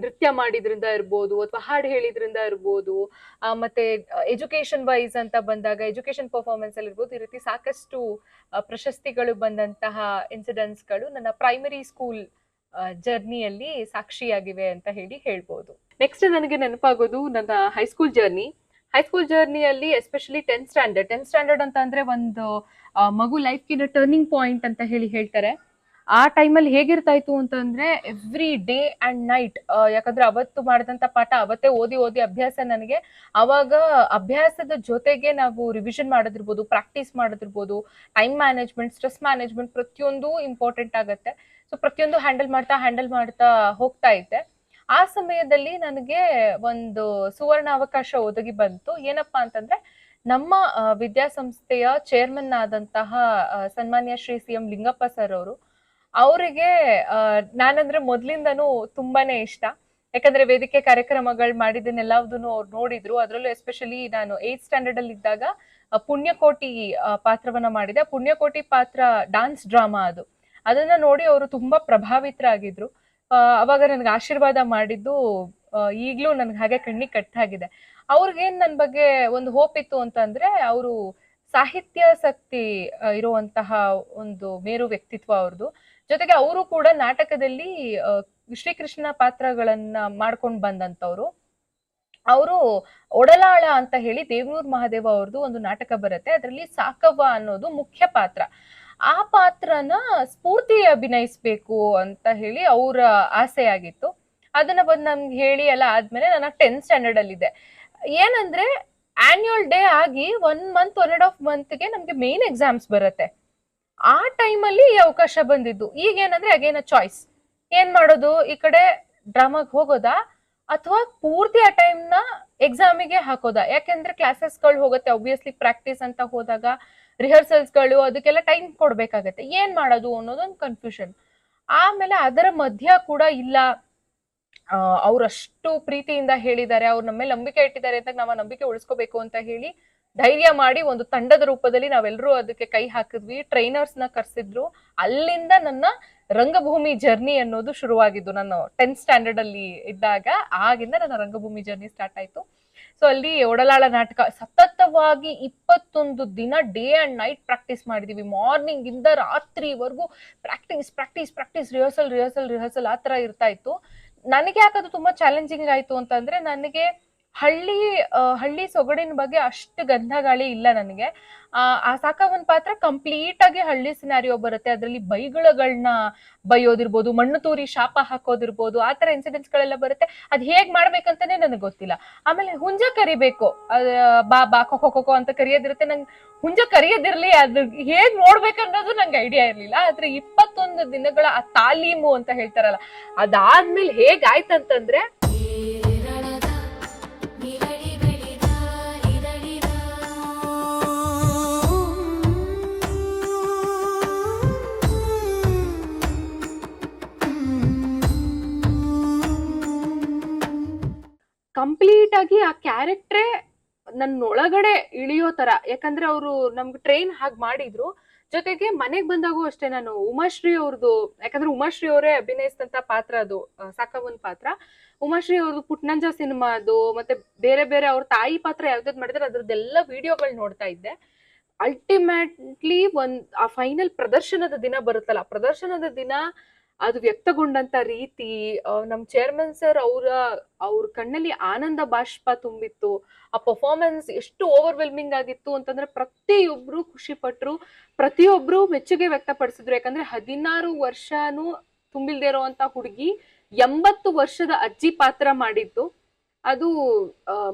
ನೃತ್ಯ ಮಾಡಿದ್ರಿಂದ ಇರ್ಬೋದು ಅಥವಾ ಹಾಡು ಹೇಳಿದ್ರಿಂದ ಇರ್ಬೋದು, ಮತ್ತೆ ಎಜುಕೇಶನ್ ವೈಸ್ ಅಂತ ಬಂದಾಗ ಎಜುಕೇಶನ್ ಪರ್ಫಾರ್ಮೆನ್ಸ್ ಅಲ್ಲಿ ಇರ್ಬೋದು, ಈ ರೀತಿ ಸಾಕಷ್ಟು ಪ್ರಶಸ್ತಿಗಳು ಬಂದಂತಹ ಇನ್ಸಿಡೆಂಟ್ಸ್ಗಳು ನನ್ನ ಪ್ರೈಮರಿ ಸ್ಕೂಲ್ ಜರ್ನಿಯಲ್ಲಿ ಸಾಕ್ಷಿಯಾಗಿವೆ ಅಂತ ಹೇಳಿ ಹೇಳ್ಬೋದು. ನೆಕ್ಸ್ಟ್ ನನಗೆ ನೆನಪಾಗೋದು ನನ್ನ ಹೈಸ್ಕೂಲ್ ಜರ್ನಿ. ಹೈಸ್ಕೂಲ್ ಜರ್ನಿಯಲ್ಲಿ ಎಸ್ಪೆಷಲಿ 10th ಸ್ಟ್ಯಾಂಡರ್ಡ್ ಅಂತ ಅಂದ್ರೆ ಒಂದು ಮಗು ಲೈಫ್ಗಿನ ಟರ್ನಿಂಗ್ ಪಾಯಿಂಟ್ ಅಂತ ಹೇಳಿ ಹೇಳ್ತಾರೆ. ಆ ಟೈಮಲ್ಲಿ ಹೇಗಿರ್ತಾ ಇತ್ತು ಅಂತಂದ್ರೆ ಎವ್ರಿ ಡೇ ಅಂಡ್ ನೈಟ್, ಯಾಕಂದ್ರೆ ಅವತ್ತು ಮಾಡಿದಂತ ಪಾಠ ಅವತ್ತೇ ಓದಿ ಅಭ್ಯಾಸ ನನಗೆ. ಅವಾಗ ಅಭ್ಯಾಸದ ಜೊತೆಗೆ ನಾವು ರಿವಿಷನ್ ಮಾಡೋದಿರ್ಬೋದು, ಪ್ರಾಕ್ಟೀಸ್ ಮಾಡೋದಿರ್ಬೋದು, ಟೈಮ್ ಮ್ಯಾನೇಜ್ಮೆಂಟ್, ಸ್ಟ್ರೆಸ್ ಮ್ಯಾನೇಜ್ಮೆಂಟ್ ಪ್ರತಿಯೊಂದು ಇಂಪಾರ್ಟೆಂಟ್ ಆಗುತ್ತೆ. ಸೊ ಪ್ರತಿಯೊಂದು ಹ್ಯಾಂಡಲ್ ಮಾಡ್ತಾ ಹೋಗ್ತಾ ಇದ್ದೆ. ಆ ಸಮಯದಲ್ಲಿ ನನಗೆ ಒಂದು ಸುವರ್ಣ ಅವಕಾಶ ಒದಗಿ ಬಂತು. ಏನಪ್ಪಾ ಅಂತಂದ್ರೆ ನಮ್ಮ ವಿದ್ಯಾಸಂಸ್ಥೆಯ ಚೇರ್ಮನ್ ಆದಂತಹ ಸನ್ಮಾನ್ಯ ಶ್ರೀ CM ಲಿಂಗಪ್ಪ ಸರ್ ಅವರು, ಅವರಿಗೆ ನಾನಂದ್ರೆ ಮೊದ್ಲಿಂದನೂ ತುಂಬಾನೇ ಇಷ್ಟ. ಯಾಕಂದ್ರೆ ವೇದಿಕೆ ಕಾರ್ಯಕ್ರಮಗಳು ಮಾಡಿದ್ದನ್ನೆಲ್ಲದನ್ನು ಅವ್ರು ನೋಡಿದ್ರು. ಅದ್ರಲ್ಲೂ ಎಸ್ಪೆಷಲಿ ನಾನು 8th ಸ್ಟ್ಯಾಂಡರ್ಡ್ ಅಲ್ಲಿ ಇದ್ದಾಗ ಪುಣ್ಯಕೋಟಿ ಪಾತ್ರವನ್ನ ಮಾಡಿದೆ. ಪುಣ್ಯಕೋಟಿ ಪಾತ್ರ ಡಾನ್ಸ್ ಡ್ರಾಮಾ, ಅದನ್ನ ನೋಡಿ ಅವರು ತುಂಬಾ ಪ್ರಭಾವಿತರಾಗಿದ್ರು. ಅವಾಗ ನನ್ಗೆ ಆಶೀರ್ವಾದ ಮಾಡಿದ್ದು ಈಗ್ಲೂ ನನ್ಗೆ ಹಾಗೆ ಕಣ್ಣಿಗೆ ಕಟ್ಟಾಗಿದೆ. ಅವ್ರಿಗೇನ್ ನನ್ ಬಗ್ಗೆ ಒಂದು ಹೋಪ್ ಇತ್ತು ಅಂತಂದ್ರೆ, ಅವರು ಸಾಹಿತ್ಯಾಸಕ್ತಿ ಇರುವಂತಹ ಒಂದು ಮೇರು ವ್ಯಕ್ತಿತ್ವ ಅವ್ರದ್ದು. ಜೊತೆಗೆ ಅವರು ಕೂಡ ನಾಟಕದಲ್ಲಿ ಶ್ರೀಕೃಷ್ಣ ಪಾತ್ರಗಳನ್ನ ಮಾಡ್ಕೊಂಡು ಬಂದಂತವ್ರು. ಅವರು ಒಡಲಾಳ ಅಂತ ಹೇಳಿ ದೇವನೂರ್ ಮಹಾದೇವ ಅವ್ರದ್ದು ಒಂದು ನಾಟಕ ಬರುತ್ತೆ, ಅದರಲ್ಲಿ ಸಾಕವ್ವ ಅನ್ನೋದು ಮುಖ್ಯ ಪಾತ್ರ. ಆ ಪಾತ್ರನ ಸ್ಫೂರ್ತಿ ಅಭಿನಯಿಸ್ಬೇಕು ಅಂತ ಹೇಳಿ ಅವರ ಆಸೆ ಆಗಿತ್ತು. ಅದನ್ನ ಬಂದು ನಮ್ಗೆ ಹೇಳಿ ಎಲ್ಲ ಆದ್ಮೇಲೆ ನಾನು 10th ಸ್ಟ್ಯಾಂಡರ್ಡ್ ಅಲ್ಲಿ ಇದ್ದೆ. ಏನಂದ್ರೆ ಆನ್ಯುವಲ್ ಡೇ ಆಗಿ 1 month 1.5 monthಗೆ ನಮ್ಗೆ ಮೇನ್ ಎಕ್ಸಾಮ್ಸ್ ಬರುತ್ತೆ. ಆ ಟೈಮಲ್ಲಿ ಈ ಅವಕಾಶ ಬಂದಿದ್ದು. ಈಗ ಏನಂದ್ರೆ ಅಗೇನ್ ಚಾಯ್ಸ್, ಏನ್ ಮಾಡೋದು, ಈ ಕಡೆ ಡ್ರಾಮಾಗ್ ಹೋಗೋದಾ ಅಥವಾ ಪೂರ್ತಿ ಆ ಟೈಮ್ನ ಎಕ್ಸಾಮಿಗೆ ಹಾಕೋದಾ? ಯಾಕೆಂದ್ರೆ ಕ್ಲಾಸಸ್ಗಳು ಹೋಗುತ್ತೆ, ಒಬ್ವಿಯಸ್ಲಿ ಪ್ರಾಕ್ಟೀಸ್ ಅಂತ ಹೋದಾಗ ರಿಹರ್ಸಲ್ಸ್ಗಳು ಅದಕ್ಕೆಲ್ಲ ಟೈಮ್ ಕೊಡ್ಬೇಕಾಗತ್ತೆ. ಏನ್ ಮಾಡೋದು ಅನ್ನೋದೊಂದು ಕನ್ಫ್ಯೂಷನ್. ಆಮೇಲೆ ಅದರ ಮಧ್ಯ ಕೂಡ ಇಲ್ಲ, ಅವ್ರಷ್ಟು ಪ್ರೀತಿಯಿಂದ ಹೇಳಿದ್ದಾರೆ, ಅವ್ರ ನಮ್ಮ ಮೇಲೆ ನಂಬಿಕೆ ಇಟ್ಟಿದ್ದಾರೆ ಅಂತ ನಾವು ನಂಬಿಕೆ ಉಳಿಸ್ಕೋಬೇಕು ಅಂತ ಹೇಳಿ ಧೈರ್ಯ ಮಾಡಿ ಒಂದು ತಂಡದ ರೂಪದಲ್ಲಿ ನಾವೆಲ್ಲರೂ ಅದಕ್ಕೆ ಕೈ ಹಾಕಿದ್ವಿ. ಟ್ರೈನರ್ಸ್ ನ ಕರ್ಸಿದ್ರು. ಅಲ್ಲಿಂದ ನನ್ನ ರಂಗಭೂಮಿ ಜರ್ನಿ ಅನ್ನೋದು ಶುರುವಾಗಿದ್ದು. ನಾನು 10th ಸ್ಟ್ಯಾಂಡರ್ಡ್ ಅಲ್ಲಿ ಇದ್ದಾಗ ಆಗಿಂದ ನನ್ನ ರಂಗಭೂಮಿ ಜರ್ನಿ ಸ್ಟಾರ್ಟ್ ಆಯ್ತು. ಸೊ ಅಲ್ಲಿ ಒಡಲಾಳ ನಾಟಕ ಸತತವಾಗಿ 21 ದಿನ ಡೇ ಅಂಡ್ ನೈಟ್ ಪ್ರಾಕ್ಟೀಸ್ ಮಾಡಿದೀವಿ. ಮಾರ್ನಿಂಗ್ ಇಂದ ರಾತ್ರಿವರೆಗೂ ಪ್ರಾಕ್ಟೀಸ್, ರಿಹರ್ಸಲ್ ಆ ತರ ಇರ್ತಾ ಇತ್ತು. ನನಗೆ ಯಾಕದು ತುಂಬಾ ಚಾಲೆಂಜಿಂಗ್ ಆಯ್ತು ಅಂತಂದ್ರೆ, ನನಗೆ ಹಳ್ಳಿ ಸೊಗಡಿನ ಬಗ್ಗೆ ಅಷ್ಟು ಗಂಧ ಗಾಳಿ ಇಲ್ಲ ನನಗೆ. ಆ ಸಾಕವನ್ ಪಾತ್ರ ಕಂಪ್ಲೀಟ್ ಆಗಿ ಹಳ್ಳಿ ಸಿನಾರಿಯೋ ಬರುತ್ತೆ. ಅದರಲ್ಲಿ ಬೈಗಳನ್ನ ಬೈಯೋದಿರ್ಬೋದು, ಮಣ್ಣು ತೂರಿ ಶಾಪ ಹಾಕೋದಿರ್ಬೋದು, ಆ ತರ ಇನ್ಸಿಡೆಂಟ್ಸ್ ಗಳೆಲ್ಲ ಬರುತ್ತೆ. ಅದ್ ಹೇಗ್ ಮಾಡ್ಬೇಕಂತಾನೆ ನನಗೆ ಗೊತ್ತಿಲ್ಲ. ಆಮೇಲೆ ಹುಂಜ ಕರಿಬೇಕು, ಬಾ ಖೋ ಅಂತ ಕರಿಯೋದಿರುತ್ತೆ. ನಂಗೆ ಹುಂಜ ಕರಿಯೋದಿರ್ಲಿ, ಅದು ಹೇಗ್ ನೋಡ್ಬೇಕನ್ನೋದು ನಂಗೆ ಐಡಿಯಾ ಇರ್ಲಿಲ್ಲ. ಆದ್ರೆ 21 ದಿನಗಳ ಆ ತಾಲೀಮು ಅಂತ ಹೇಳ್ತಾರಲ್ಲ, ಅದಾದ್ಮೇಲೆ ಹೇಗಾಯ್ತಂತಂದ್ರೆ, ಕಂಪ್ಲೀಟ್ ಆಗಿ ಆ ಕ್ಯಾರೆಕ್ಟ್ರೇ ನನ್ನ ಒಳಗಡೆ ಇಳಿಯೋ ತರ, ಯಾಕಂದ್ರೆ ಅವರು ನಮ್ಗೆ ಟ್ರೈನ್ ಹಾಗೆ ಮಾಡಿದ್ರು. ಜೊತೆಗೆ ಮನೆಗ್ ಬಂದಾಗೂ ಅಷ್ಟೇ ನಾನು ಉಮಾಶ್ರೀ ಅವ್ರದ್ದು, ಯಾಕಂದ್ರೆ ಉಮಾಶ್ರೀ ಅವರೇ ಅಭಿನಯಿಸಿದಂತ ಪಾತ್ರ ಅದು ಸಾಕವನ್ ಪಾತ್ರ. ಉಮಾಶ್ರೀ ಅವ್ರದ್ದು ಪುಟ್ನಂಜ ಸಿನಿಮಾ ಅದು, ಮತ್ತೆ ಬೇರೆ ಬೇರೆ ಅವ್ರ ತಾಯಿ ಪಾತ್ರ ಯಾವ್ದಾದ್ ಮಾಡಿದ್ರೆ ಅದ್ರದ್ದೆಲ್ಲ ವಿಡಿಯೋಗಳು ನೋಡ್ತಾ ಇದ್ದೆ. ಅಲ್ಟಿಮೇಟ್ಲಿ ಆ ಫೈನಲ್ ಪ್ರದರ್ಶನದ ದಿನ ಬರುತ್ತಲ್ಲ, ಪ್ರದರ್ಶನದ ದಿನ ಅದು ವ್ಯಕ್ತಗೊಂಡಂತ ರೀತಿ, ನಮ್ ಚೇರ್ಮನ್ ಸರ್ ಅವ್ರ ಕಣ್ಣಲ್ಲಿ ಆನಂದ ಬಾಷ್ಪ ತುಂಬಿತ್ತು. ಆ ಪರ್ಫಾರ್ಮೆನ್ಸ್ ಎಷ್ಟು ಓವರ್ವೆಲ್ಮಿಂಗ್ ಆಗಿತ್ತು ಅಂತಂದ್ರೆ ಪ್ರತಿಯೊಬ್ರು ಖುಷಿ ಪಟ್ರು, ಪ್ರತಿಯೊಬ್ರು ಮೆಚ್ಚುಗೆ ವ್ಯಕ್ತಪಡಿಸಿದ್ರು. ಯಾಕಂದ್ರೆ 16 ವರ್ಷನೂ ತುಂಬಿಲ್ದೇ ಇರೋಂತ ಹುಡುಗಿ 80 ವರ್ಷದ ಅಜ್ಜಿ ಪಾತ್ರ ಮಾಡಿದ್ದು, ಅದು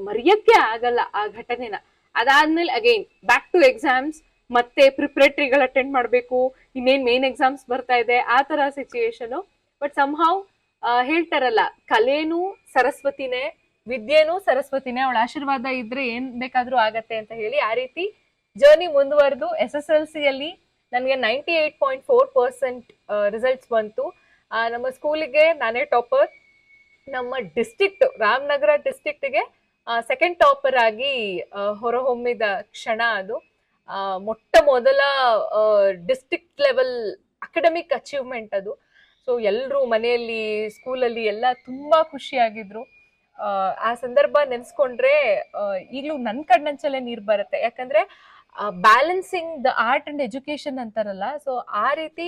ಮರೆಯಕ್ಕೆ ಆಗಲ್ಲ ಆ ಘಟನೆನ. ಅದಾದ್ಮೇಲೆ ಅಗೈನ್ ಬ್ಯಾಕ್ ಟು ಎಕ್ಸಾಮ್ಸ್, ಮತ್ತೆ ಪ್ರಿಪರೇಟರಿಗಳು ಅಟೆಂಡ್ ಮಾಡ್ಬೇಕು, ಇನ್ನೇನ್ ಮೇನ್ ಎಕ್ಸಾಮ್ಸ್ ಬರ್ತಾ ಇದೆ, ಆ ತರ ಸಿಚುಯೇಷನ್. ಬಟ್ ಸಮ್ಹಾವ್ ಹೇಳ್ತಾರಲ್ಲ, ಕಲೆನೂ ಸರಸ್ವತಿನೇ, ವಿದ್ಯೆನೂ ಸರಸ್ವತಿನೇ, ಅವಳ ಆಶೀರ್ವಾದ ಇದ್ರೆ ಏನ್ ಬೇಕಾದ್ರೂ ಆಗತ್ತೆ ಅಂತ ಹೇಳಿ ಆ ರೀತಿ ಜರ್ನಿ ಮುಂದುವರೆದು SSLC ಅಲ್ಲಿ ನನಗೆ 98.4% ರಿಸಲ್ಟ್ಸ್ ಬಂತು. ನಮ್ಮ ಸ್ಕೂಲಿಗೆ ನಾನೇ ಟಾಪರ್, ನಮ್ಮ ಡಿಸ್ಟ್ರಿಕ್ಟ್ ರಾಮನಗರ ಡಿಸ್ಟ್ರಿಕ್ಟ್ಗೆ ಸೆಕೆಂಡ್ ಟಾಪರ್ ಆಗಿ ಹೊರಹೊಮ್ಮಿದ ಕ್ಷಣ ಅದು. ಮೊಟ್ಟ ಮೊದಲ ಡಿಸ್ಟ್ರಿಕ್ಟ್ ಲೆವೆಲ್ ಅಕಾಡೆಮಿಕ್ ಅಚೀವ್ಮೆಂಟ್ ಅದು. ಸೊ ಎಲ್ರು ಮನೆಯಲ್ಲಿ, ಸ್ಕೂಲಲ್ಲಿ ಎಲ್ಲ ತುಂಬಾ ಖುಷಿಯಾಗಿದ್ರು. ಆ ಸಂದರ್ಭ ನೆನ್ಸ್ಕೊಂಡ್ರೆ ಈಗ್ಲೂ ನನ್ ಕಣ್ಣಂಚಲ್ಲೇ ನೀರ್ ಬರುತ್ತೆ. ಯಾಕಂದ್ರೆ balancing the art and education ಅಂತಾರಲ್ಲ, ಸೊ ಆ ರೀತಿ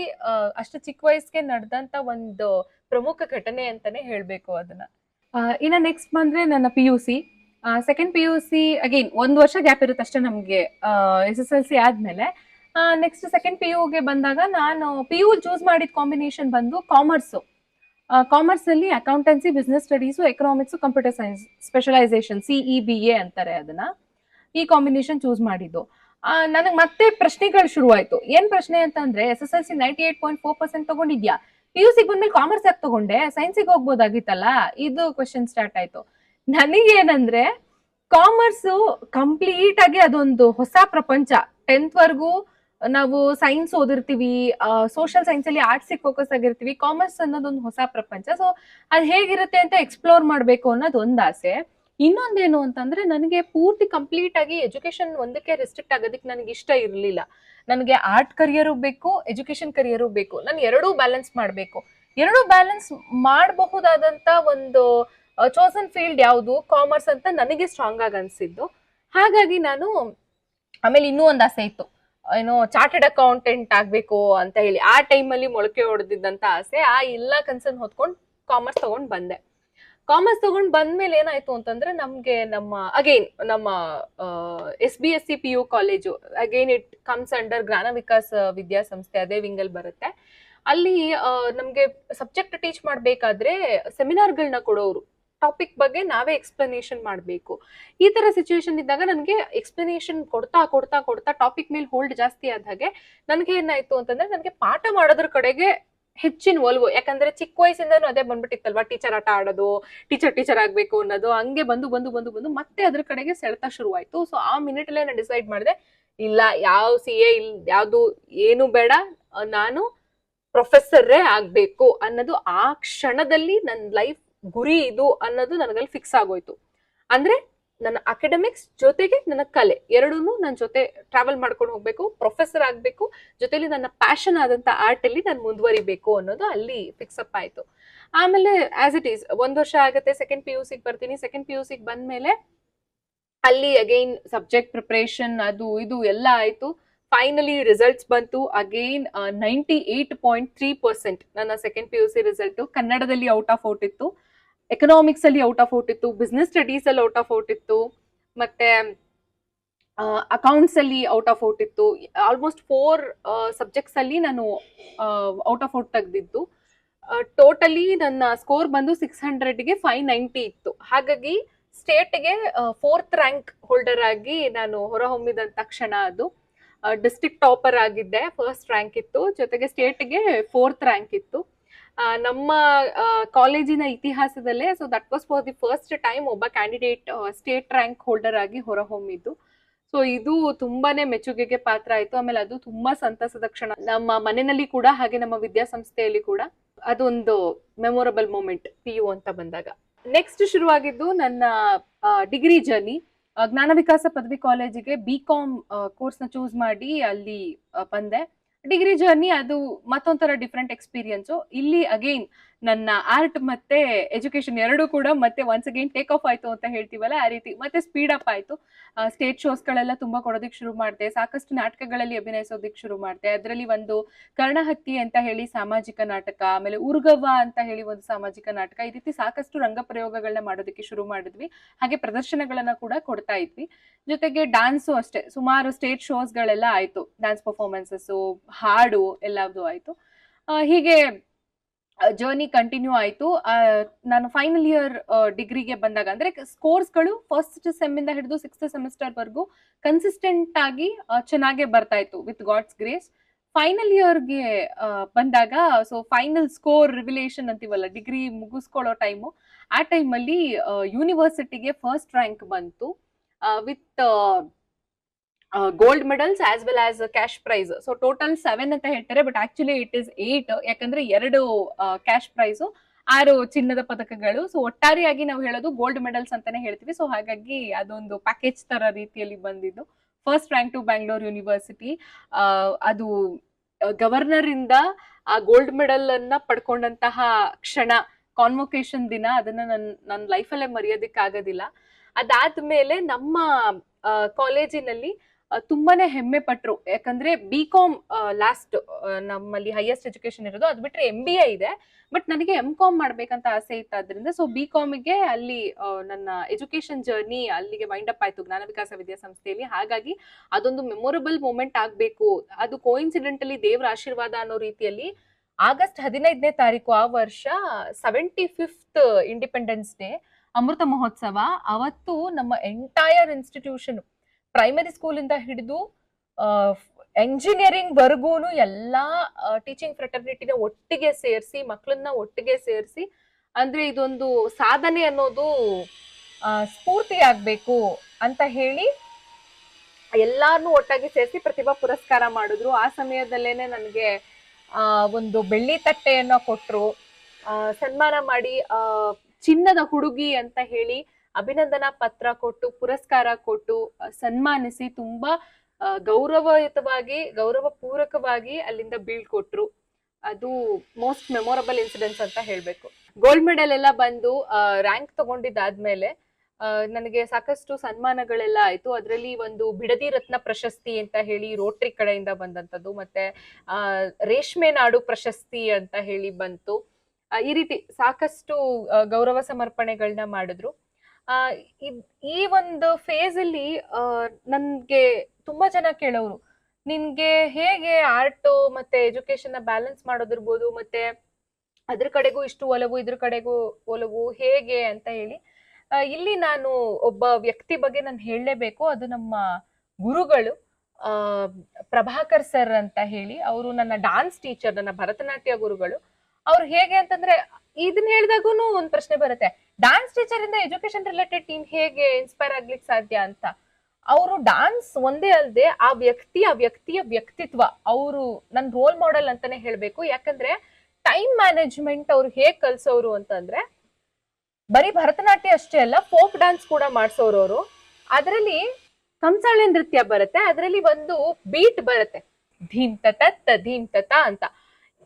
ಅಷ್ಟು ಚಿಕ್ಕ ವಯಸ್ಸಿಗೆ ನಡೆದಂತ ಒಂದು ಪ್ರಮುಖ ಘಟನೆ ಅಂತಾನೆ ಹೇಳ್ಬೇಕು ಅದನ್ನ. ಇನ್ನ ನೆಕ್ಸ್ಟ್ ಬಂದ್ರೆ ನನ್ನ PUC. ಸೆಕೆಂಡ್ PUC ಅಗೈನ್ 1 ವರ್ಷ ಗ್ಯಾಪ್ ಇರುತ್ತೆ ಅಷ್ಟೇ ನಮ್ಗೆ SSLC ಆದ್ಮೇಲೆ. ನೆಕ್ಸ್ಟ್ ಸೆಕೆಂಡ್ PUಗೆ ಬಂದಾಗ ನಾನು PU ಚೂಸ್ ಮಾಡಿದ ಕಾಂಬಿನೇಷನ್ ಬಂದು ಕಾಮರ್ಸ್ ಅಲ್ಲಿ accountancy, business studies, economics, computer science specialisation, CEBA ಅಂತಾರೆ ಅದನ್ನ. ಈ ಕಾಂಬಿನೇಷನ್ ಚೂಸ್ ಮಾಡಿದ್ದು. ನನಗೆ ಮತ್ತೆ ಪ್ರಶ್ನೆಗಳು ಶುರುವಾಯ್ತು. ಏನ್ ಪ್ರಶ್ನೆ ಅಂತ ಅಂದ್ರೆ, SSLC 98.4% ತಗೊಂಡಿದ್ಯಾ, PUC ಬಂದ್ಮೇಲೆ ಕಾಮರ್ಸ್ ಯಾಕೆ ತಗೊಂಡೆ, ಸೈನ್ಸಿಗೆ ಹೋಗ್ಬೋದಾಗಿತ್ತಲ್ಲ, ಇದು ಕ್ವೆಶನ್ ಸ್ಟಾರ್ಟ್ ಆಯ್ತು. ನನಗೇನಂದ್ರೆ ಕಾಮರ್ಸ್ ಕಂಪ್ಲೀಟ್ ಆಗಿ ಅದೊಂದು ಹೊಸ ಪ್ರಪಂಚ. 10th ವರ್ಗೂ ನಾವು ಸೈನ್ಸ್ ಓದಿರ್ತೀವಿ, ಸೋಷಿಯಲ್ ಸೈನ್ಸ್ ಅಲ್ಲಿ ಆರ್ಟ್ಸ್ ಫೋಕಸ್ ಆಗಿರ್ತೀವಿ. ಕಾಮರ್ಸ್ ಅನ್ನೋದೊಂದು ಹೊಸ ಪ್ರಪಂಚ. ಸೊ ಅದ್ ಹೇಗಿರುತ್ತೆ ಅಂತ ಎಕ್ಸ್ಪ್ಲೋರ್ ಮಾಡ್ಬೇಕು ಅನ್ನೋದು ಒಂದ್ ಆಸೆ. ಇನ್ನೊಂದೇನು ಅಂತಂದ್ರೆ, ನನಗೆ ಪೂರ್ತಿ ಕಂಪ್ಲೀಟ್ ಆಗಿ ಎಜುಕೇಶನ್ ಒಂದಕ್ಕೆ ರೆಸ್ಟ್ರಿಕ್ಟ್ ಆಗೋದಕ್ಕೆ ನನಗೆ ಇಷ್ಟ ಇರಲಿಲ್ಲ. ನನಗೆ ಆರ್ಟ್ ಕರಿಯರು ಬೇಕು, ಎಜುಕೇಶನ್ ಕರಿಯರು ಬೇಕು. ನಾನು ಎರಡೂ ಬ್ಯಾಲೆನ್ಸ್ ಮಾಡ್ಬೇಕು. ಎರಡೂ ಬ್ಯಾಲೆನ್ಸ್ ಮಾಡಬಹುದಾದಂತ ಒಂದು ಚೋಸನ್ ಫೀಲ್ಡ್ ಯಾವುದು, ಕಾಮರ್ಸ್ ಅಂತ ನನಗೆ ಸ್ಟ್ರಾಂಗ್ ಆಗಿ ಅನ್ಸಿದ್ದು. ಹಾಗಾಗಿ ನಾನು ಆಮೇಲೆ ಇನ್ನೂ ಒಂದು ಆಸೆ ಇತ್ತು, ಏನೋ ಚಾರ್ಟೆಡ್ ಅಕೌಂಟೆಂಟ್ ಆಗ್ಬೇಕು ಅಂತ ಹೇಳಿ. ಆ ಟೈಮಲ್ಲಿ ಮೊಳಕೆ ಹೊಡೆದಿದ್ದಂತ ಆಸೆ. ಆ ಎಲ್ಲ ಕನ್ಸನ್ ಹೊತ್ಕೊಂಡು ಕಾಮರ್ಸ್ ತಗೊಂಡ್ ಬಂದೆ. ಕಾಮರ್ಸ್ ತಗೊಂಡ್ ಬಂದ್ಮೇಲೆ ಏನಾಯ್ತು ಅಂತಂದ್ರೆ, ನಮ್ಗೆ ನಮ್ಮ SBSC PU college, again it comes under ಜ್ಞಾನ ವಿಕಾಸ್ ವಿದ್ಯಾಸಂಸ್ಥೆ, ಅದೇ ವಿಂಗಲ್ ಬರುತ್ತೆ. ಅಲ್ಲಿ ನಮ್ಗೆ ಸಬ್ಜೆಕ್ಟ್ ಟೀಚ್ ಮಾಡ್ಬೇಕಾದ್ರೆ ಸೆಮಿನಾರ್ಗಳನ್ನ ಕೊಡೋರು, ಟಾಪಿಕ್ ಬಗ್ಗೆ ನಾವೇ ಎಕ್ಸ್ಪ್ಲನೇಷನ್ ಮಾಡಬೇಕು. ಈ ತರ ಸಿಚುವೇಶನ್ ಇದ್ದಾಗ ನನಗೆ ಎಕ್ಸ್ಪ್ಲನೇಷನ್ ಕೊಡ್ತಾ ಟಾಪಿಕ್ ಮೇಲೆ ಹೋಲ್ಡ್ ಜಾಸ್ತಿ ಆದ ಹಾಗೆ ನನಗೆ ಏನಾಯ್ತು ಅಂತಂದ್ರೆ, ನನಗೆ ಪಾಠ ಮಾಡೋದ್ರ ಕಡೆಗೆ ಹೆಚ್ಚಿನ ಒಲವು. ಯಾಕಂದ್ರೆ ಚಿಕ್ಕ ವಯಸ್ಸಿಂದನೂ ಅದೇ ಬಂದ್ಬಿಟ್ಟಿತ್ತಲ್ವಾ, ಟೀಚರ್ ಆಟ ಆಡೋದು, ಟೀಚರ್ ಆಗ್ಬೇಕು ಅನ್ನೋದು. ಹಂಗೆ ಬಂದು ಮತ್ತೆ ಅದ್ರ ಕಡೆಗೆ ಸೆಳೆತ ಶುರುವಾಯ್ತು. ಸೊ ಆ ಮಿನಿಟ್ ಅಲ್ಲೇ ನಾನು ಡಿಸೈಡ್ ಮಾಡಿದೆ, ಇಲ್ಲ ಯಾವ CA ಯಾವ್ದು ಏನು ಬೇಡ, ನಾನು ಪ್ರೊಫೆಸರೇ ಆಗ್ಬೇಕು ಅನ್ನೋದು ಆ ಕ್ಷಣದಲ್ಲಿ ನನ್ನ ಲೈಫ್ ಗುರಿ ಇದು ಅನ್ನೋದು ನನಗಲ್ಲಿ ಫಿಕ್ಸ್ ಆಗೋಯ್ತು. ಅಂದ್ರೆ ನನ್ನ ಅಕಾಡೆಮಿಕ್ಸ್ ಜೊತೆಗೆ ನನ್ನ ಕಲೆ ಎರಡೂನು ನನ್ನ ಜೊತೆ ಟ್ರಾವೆಲ್ ಮಾಡ್ಕೊಂಡು ಹೋಗ್ಬೇಕು, ಪ್ರೊಫೆಸರ್ ಆಗ್ಬೇಕು, ಜೊತೆಲಿ ನನ್ನ ಪ್ಯಾಷನ್ ಆದಂತ ಆರ್ಟ್ ಅಲ್ಲಿ ನಾನು ಮುಂದುವರಿಬೇಕು ಅನ್ನೋದು ಅಲ್ಲಿ ಫಿಕ್ಸ್ ಅಪ್ ಆಯ್ತು. ಆಮೇಲೆ ಆಸ್ ಇಟ್ ಈಸ್ 1 ವರ್ಷ ಆಗುತ್ತೆ, ಸೆಕೆಂಡ್ PUCಗೆ ಬರ್ತೀನಿ. ಸೆಕೆಂಡ್ PUCಗೆ ಬಂದ್ಮೇಲೆ ಅಲ್ಲಿ ಅಗೈನ್ ಸಬ್ಜೆಕ್ಟ್ ಪ್ರಿಪರೇಷನ್ ಅದು ಇದು ಎಲ್ಲ ಆಯ್ತು. ಫೈನಲಿ ರಿಸಲ್ಟ್ಸ್ ಬಂತು. ಅಗೈನ್ 98.3% ನನ್ನ ಸೆಕೆಂಡ್ PUC ರಿಸಲ್ಟ್. ಕನ್ನಡದಲ್ಲಿ ಔಟ್ ಆಫ್ ಔಟ್ ಇತ್ತು, ಎಕನಾಮಿಕ್ಸ್ ಅಲ್ಲಿ ಔಟ್ ಆಫ್ ಔಟ್ ಇತ್ತು, ಬಿಸ್ನೆಸ್ ಸ್ಟಡೀಸ್ ಅಲ್ಲಿ ಔಟ್ ಆಫ್ ಔಟ್ ಇತ್ತು, ಮತ್ತೆ ಅಕೌಂಟ್ಸ್ ಅಲ್ಲಿ ಔಟ್ ಆಫ್ ಔಟ್ ಇತ್ತು. ಆಲ್ಮೋಸ್ಟ್ 4 ಸಬ್ಜೆಕ್ಟ್ಸ್ ಅಲ್ಲಿ ನಾನು ಔಟ್ ಆಫ್ ಔಟ್ ತೆಗೆದಿದ್ದು. ಟೋಟಲಿ ನನ್ನ ಸ್ಕೋರ್ ಬಂದು 600ಗೆ 590 ಇತ್ತು. ಹಾಗಾಗಿ ಸ್ಟೇಟ್ಗೆ 4th ರ್ಯಾಂಕ್ ಹೋಲ್ಡರ್ ಆಗಿ ನಾನು ಹೊರಹೊಮ್ಮಿದಂತ ಕ್ಷಣ ಅದು. ಡಿಸ್ಟ್ರಿಕ್ಟ್ ಟಾಪರ್ ಆಗಿದ್ದೆ, 1st ರ್ಯಾಂಕ್ ಇತ್ತು, ಜೊತೆಗೆ ಸ್ಟೇಟ್ಗೆ 4th ರ್ಯಾಂಕ್ ಇತ್ತು ನಮ್ಮ ಕಾಲೇಜಿನ ಇತಿಹಾಸದಲ್ಲೇ. So that was for the first time ಒಬ್ಬ ಕ್ಯಾಂಡಿಡೇಟ್ ಸ್ಟೇಟ್ ರ್ಯಾಂಕ್ ಹೋಲ್ಡರ್ ಆಗಿ ಹೊರಹೊಮ್ಮಿದ್ದು. ಸೊ ಇದು ತುಂಬಾನೇ ಮೆಚ್ಚುಗೆಗೆ ಪಾತ್ರ ಆಯ್ತು. ಆಮೇಲೆ ಅದು ತುಂಬಾ ಸಂತಸದ ಕ್ಷಣ ನಮ್ಮ ಮನೆಯಲ್ಲಿ ಕೂಡ, ಹಾಗೆ ನಮ್ಮ ವಿದ್ಯಾಸಂಸ್ಥೆಯಲ್ಲಿ ಕೂಡ. ಅದೊಂದು ಮೆಮೊರಬಲ್ ಮೂಮೆಂಟ್ PU ಅಂತ ಬಂದಾಗ. ನೆಕ್ಸ್ಟ್ ಶುರುವಾಗಿದ್ದು ನನ್ನ ಡಿಗ್ರಿ ಜರ್ನಿ. ಜ್ಞಾನ ವಿಕಾಸ ಪದವಿ ಕಾಲೇಜಿಗೆ ಬಿ.ಕಾಮ್ ಕೋರ್ಸ್ನ ಚೂಸ್ ಮಾಡಿ ಅಲ್ಲಿ ಬಂದೆ. ಡಿಗ್ರಿ ಜರ್ನಿ ಅದು ಮತ್ತೊಂಥರ ಡಿಫ್ರೆಂಟ್ ಎಕ್ಸ್ಪೀರಿಯನ್ಸು. ಇಲ್ಲಿ ಅಗೈನ್ ನನ್ನ ಆರ್ಟ್ ಮತ್ತೆ ಎಜುಕೇಶನ್ ಎರಡೂ ಕೂಡ ಮತ್ತೆ ಒನ್ಸ್ ಅಗೈನ್ ಟೇಕ್ ಆಫ್ ಆಯ್ತು ಅಂತ ಹೇಳ್ತೀವಲ್ಲ, ಆ ರೀತಿ ಮತ್ತೆ ಸ್ಪೀಡ್ ಅಪ್ ಆಯ್ತು. ಸ್ಟೇಜ್ ಶೋಸ್ಗಳೆಲ್ಲ ತುಂಬಾ ಕೊಡೋದಕ್ಕೆ ಶುರು ಮಾಡಿದೆ. ಸಾಕಷ್ಟು ನಾಟಕಗಳಲ್ಲಿ ಅಭಿನಯಿಸೋದಕ್ಕೆ ಶುರು ಮಾಡಿದೆ. ಅದರಲ್ಲಿ ಒಂದು ಕರ್ಣಹತ್ತಿ ಅಂತ ಹೇಳಿ ಸಾಮಾಜಿಕ ನಾಟಕ, ಆಮೇಲೆ ಉರ್ಗವ್ವ ಅಂತ ಹೇಳಿ ಒಂದು ಸಾಮಾಜಿಕ ನಾಟಕ, ಈ ರೀತಿ ಸಾಕಷ್ಟು ರಂಗ ಪ್ರಯೋಗಗಳನ್ನ ಮಾಡೋದಕ್ಕೆ ಶುರು ಮಾಡಿದ್ವಿ. ಹಾಗೆ ಪ್ರದರ್ಶನಗಳನ್ನ ಕೂಡ ಕೊಡ್ತಾ ಇದ್ವಿ. ಜೊತೆಗೆ ಡ್ಯಾನ್ಸು ಅಷ್ಟೇ, ಸುಮಾರು ಸ್ಟೇಜ್ ಶೋಸ್ಗಳೆಲ್ಲ ಆಯ್ತು. ಡ್ಯಾನ್ಸ್ ಪರ್ಫಾರ್ಮೆನ್ಸಸ್, ಹಾಡು ಎಲ್ಲದೂ ಆಯ್ತು. ಹೀಗೆ ಜರ್ನಿ ಕಂಟಿನ್ಯೂ ಆಯ್ತು. ನಾನು ಫೈನಲ್ ಇಯರ್ ಡಿಗ್ರಿಗೆ ಬಂದಾಗ ಅಂದ್ರೆ ಸ್ಕೋರ್ಸ್ಗಳು ಫಸ್ಟ್ ಸೆಮ್ ಇಂದ ಹಿಡಿದು 6th ಸೆಮಿಸ್ಟರ್ ವರ್ಗೂ ಕನ್ಸಿಸ್ಟೆಂಟ್ ಆಗಿ ಚೆನ್ನಾಗೆ ಬರ್ತಾ ಇತ್ತು ವಿತ್ ಗಾಡ್ಸ್ ಗ್ರೇಸ್. ಫೈನಲ್ ಇಯರ್ಗೆ ಬಂದಾಗ, ಸೊ ಫೈನಲ್ ಸ್ಕೋರ್ ರಿವಿಲೇಷನ್ ಅಂತೀವಲ್ಲ, ಡಿಗ್ರಿ ಮುಗಿಸ್ಕೊಳ್ಳೋ ಟೈಮು, ಆ ಟೈಮಲ್ಲಿ ಯೂನಿವರ್ಸಿಟಿಗೆ ಫಸ್ಟ್ ರ್ಯಾಂಕ್ ಬಂತು with gold medals as well as cash prize. So total 7 ಅಂತ ಹೇಳ್ತಾರೆ, ಬಟ್ ಆಕ್ಚುಲಿ ಇಟ್ ಇಸ್ 8, ಯಾಕಂದ್ರೆ 2 ಕ್ಯಾಶ್ ಪ್ರೈಸು, 6 ಚಿನ್ನದ ಪದಕಗಳು. ಸೊ ಒಟ್ಟಾರೆಯಾಗಿ ನಾವು ಹೇಳೋದು ಗೋಲ್ಡ್ ಮೆಡಲ್ಸ್ ಅಂತಾನೆ ಹೇಳ್ತೀವಿ. ಸೊ ಹಾಗಾಗಿ ಅದೊಂದು ಪ್ಯಾಕೇಜ್ ತರ ರೀತಿಯಲ್ಲಿ ಬಂದಿದ್ದು. First rank to Bangalore university. ಅದು ಗವರ್ನರ್ ಇಂದ ಆ ಗೋಲ್ಡ್ ಮೆಡಲ್ ಅನ್ನ ಪಡ್ಕೊಂಡಂತಹ ಕ್ಷಣ, ಕಾನ್ವೊಕೇಶನ್ ದಿನ, ಅದನ್ನ ನನ್ನ ಲೈಫಲ್ಲೇ ಮರೆಯೋದಕ್ಕೆ ಆಗೋದಿಲ್ಲ. ಅದಾದ್ಮೇಲೆ ನಮ್ಮ ಕಾಲೇಜಿನಲ್ಲಿ ತುಂಬಾನೇ ಹೆಮ್ಮೆ ಪಟ್ರು. ಯಾಕಂದ್ರೆ ಬಿ.ಕಾಮ್ ಲಾಸ್ಟ್ ನಮ್ಮಲ್ಲಿ ಹೈಯೆಸ್ಟ್ ಎಜುಕೇಶನ್ ಇರೋದು. ಅದು ಬಿಟ್ರೆ MBA ಇದೆ, ಬಟ್ ನನಗೆ M.Com ಮಾಡ್ಬೇಕಂತ ಆಸೆ ಇತ್ತು. ಅದರಿಂದ ಸೊ ಬಿ.ಕಾಮಿಗೆ ಅಲ್ಲಿ ನನ್ನ ಎಜುಕೇಶನ್ ಜರ್ನಿ ಅಲ್ಲಿಗೆ ವೈಂಡ್ ಅಪ್ ಆಯ್ತು ಜ್ಞಾನ ವಿಕಾಸ ವಿದ್ಯಾಸಂಸ್ಥೆಯಲ್ಲಿ. ಹಾಗಾಗಿ ಅದೊಂದು ಮೆಮೊರಬಲ್ ಮೂಮೆಂಟ್ ಆಗ್ಬೇಕು. ಅದು ಕೋಇನ್ಸಿಡೆಂಟಲಿ ದೇವರ ಆಶೀರ್ವಾದ ಅನ್ನೋ ರೀತಿಯಲ್ಲಿ ಆಗಸ್ಟ್ 15ನೇ ತಾರೀಕು ಆ ವರ್ಷ 75th ಇಂಡಿಪೆಂಡೆನ್ಸ್ ಡೇ, ಅಮೃತ ಮಹೋತ್ಸವ. ಅವತ್ತು ನಮ್ಮ ಎಂಟೈರ್ ಇನ್ಸ್ಟಿಟ್ಯೂಷನ್, ಪ್ರೈಮರಿ ಸ್ಕೂಲ್ ಇಂದ ಹಿಡಿದು ಎಂಜಿನಿಯರಿಂಗ್ ವರ್ಗೂನು ಎಲ್ಲಾ ಟೀಚಿಂಗ್ ಫ್ರೆಟರ್ನಿಟಿನ ಒಟ್ಟಿಗೆ ಸೇರಿಸಿ, ಮಕ್ಕಳನ್ನ ಒಟ್ಟಿಗೆ ಸೇರಿಸಿ, ಅಂದ್ರೆ ಇದೊಂದು ಸಾಧನೆ ಅನ್ನೋದು ಸ್ಫೂರ್ತಿ ಆಗ್ಬೇಕು ಅಂತ ಹೇಳಿ ಎಲ್ಲಾರ್ನು ಒಟ್ಟಾಗಿ ಸೇರಿಸಿ ಪ್ರತಿಭಾ ಪುರಸ್ಕಾರ ಮಾಡಿದ್ರು. ಆ ಸಮಯದಲ್ಲೇನೆ ನನಗೆ ಒಂದು ಬೆಳ್ಳಿ ತಟ್ಟೆಯನ್ನ ಕೊಟ್ರು, ಸನ್ಮಾನ ಮಾಡಿ ಚಿನ್ನದ ಹುಡುಗಿ ಅಂತ ಹೇಳಿ ಅಭಿನಂದನಾ ಪತ್ರ ಕೊಟ್ಟು, ಪುರಸ್ಕಾರ ಕೊಟ್ಟು, ಸನ್ಮಾನಿಸಿ, ತುಂಬಾ ಗೌರವಯುತವಾಗಿ, ಗೌರವ ಪೂರ್ವಕವಾಗಿ ಅಲ್ಲಿಂದ ಬೀಳ್ಕೊಟ್ರು. ಅದು ಮೋಸ್ಟ್ ಮೆಮೊರಬಲ್ ಇನ್ಸಿಡೆಂಟ್ಸ್ ಅಂತ ಹೇಳ್ಬೇಕು. ಗೋಲ್ಡ್ ಮೆಡಲ್ ಎಲ್ಲ ಬಂದು ರ್ಯಾಂಕ್ ತಗೊಂಡಿದ್ದಾದ್ಮೇಲೆ ನನಗೆ ಸಾಕಷ್ಟು ಸನ್ಮಾನಗಳೆಲ್ಲ ಆಯ್ತು. ಅದರಲ್ಲಿ ಒಂದು ಬಿಡದಿ ರತ್ನ ಪ್ರಶಸ್ತಿ ಅಂತ ಹೇಳಿ ರೋಟರಿ ಕಡೆಯಿಂದ ಬಂದಂಥದ್ದು, ಮತ್ತೆ ರೇಷ್ಮೆ ನಾಡು ಪ್ರಶಸ್ತಿ ಅಂತ ಹೇಳಿ ಬಂತು. ಈ ರೀತಿ ಸಾಕಷ್ಟು ಗೌರವ ಸಮರ್ಪಣೆಗಳನ್ನ ಮಾಡಿದ್ರು. ಈ ಒಂದು ಫೇಸ್ ಅಲ್ಲಿ ನನ್ಗೆ ತುಂಬಾ ಜನ ಕೇಳೋರು, ನಿನ್ಗೆ ಹೇಗೆ ಆರ್ಟ್ ಮತ್ತೆ ಎಜುಕೇಶನ್ ನ ಬ್ಯಾಲೆನ್ಸ್ ಮಾಡೋದಿರ್ಬೋದು, ಮತ್ತೆ ಅದ್ರ ಕಡೆಗೂ ಇಷ್ಟು ಒಲವು, ಇದ್ರ ಕಡೆಗೂ ಒಲವು, ಹೇಗೆ ಅಂತ ಹೇಳಿ. ಇಲ್ಲಿ ನಾನು ಒಬ್ಬ ವ್ಯಕ್ತಿ ಬಗ್ಗೆ ನಾನು ಹೇಳಲೇಬೇಕು. ಅದು ನಮ್ಮ ಗುರುಗಳು, ಪ್ರಭಾಕರ್ ಸರ್ ಅಂತ ಹೇಳಿ. ಅವರು ನನ್ನ ಡಾನ್ಸ್ ಟೀಚರ್, ನನ್ನ ಭರತನಾಟ್ಯ ಗುರುಗಳು. ಅವ್ರು ಹೇಗೆ ಅಂತಂದ್ರೆ, ಇದನ್ನ ಹೇಳಿದಾಗೂನು ಒಂದ್ ಪ್ರಶ್ನೆ ಬರುತ್ತೆ, ಡಾನ್ಸ್ ಟೀಚರ್ ಇಂದ ಎಜುಕೇಶನ್ ರಿಲೇಟೆಡ್ ನೀನ್ ಹೇಗೆ ಇನ್ಸ್ಪೈರ್ ಆಗ್ಲಿಕ್ಕೆ ಸಾಧ್ಯ ಅಂತ. ಅವರು ಡಾನ್ಸ್ ಒಂದೇ ಅಲ್ಲದೆ ಆ ವ್ಯಕ್ತಿಯ ವ್ಯಕ್ತಿತ್ವ, ಅವರು ನನ್ ರೋಲ್ ಮಾಡೆಲ್ ಅಂತಾನೆ ಹೇಳ್ಬೇಕು. ಯಾಕಂದ್ರೆ ಟೈಮ್ ಮ್ಯಾನೇಜ್ಮೆಂಟ್ ಅವ್ರು ಹೇಗ್ ಕಲ್ಸೋರು ಅಂತಂದ್ರೆ, ಬರೀ ಭರತನಾಟ್ಯ ಅಷ್ಟೇ ಅಲ್ಲ, ಫೋಕ್ ಡಾನ್ಸ್ ಕೂಡ ಮಾಡ್ಸೋರು ಅವರು. ಅದರಲ್ಲಿ ಕಂಸಾಳೆ ನೃತ್ಯ ಬರುತ್ತೆ, ಅದರಲ್ಲಿ ಒಂದು ಬೀಟ್ ಬರುತ್ತೆ, ಧೀಮ್ ತತ ಅಂತ.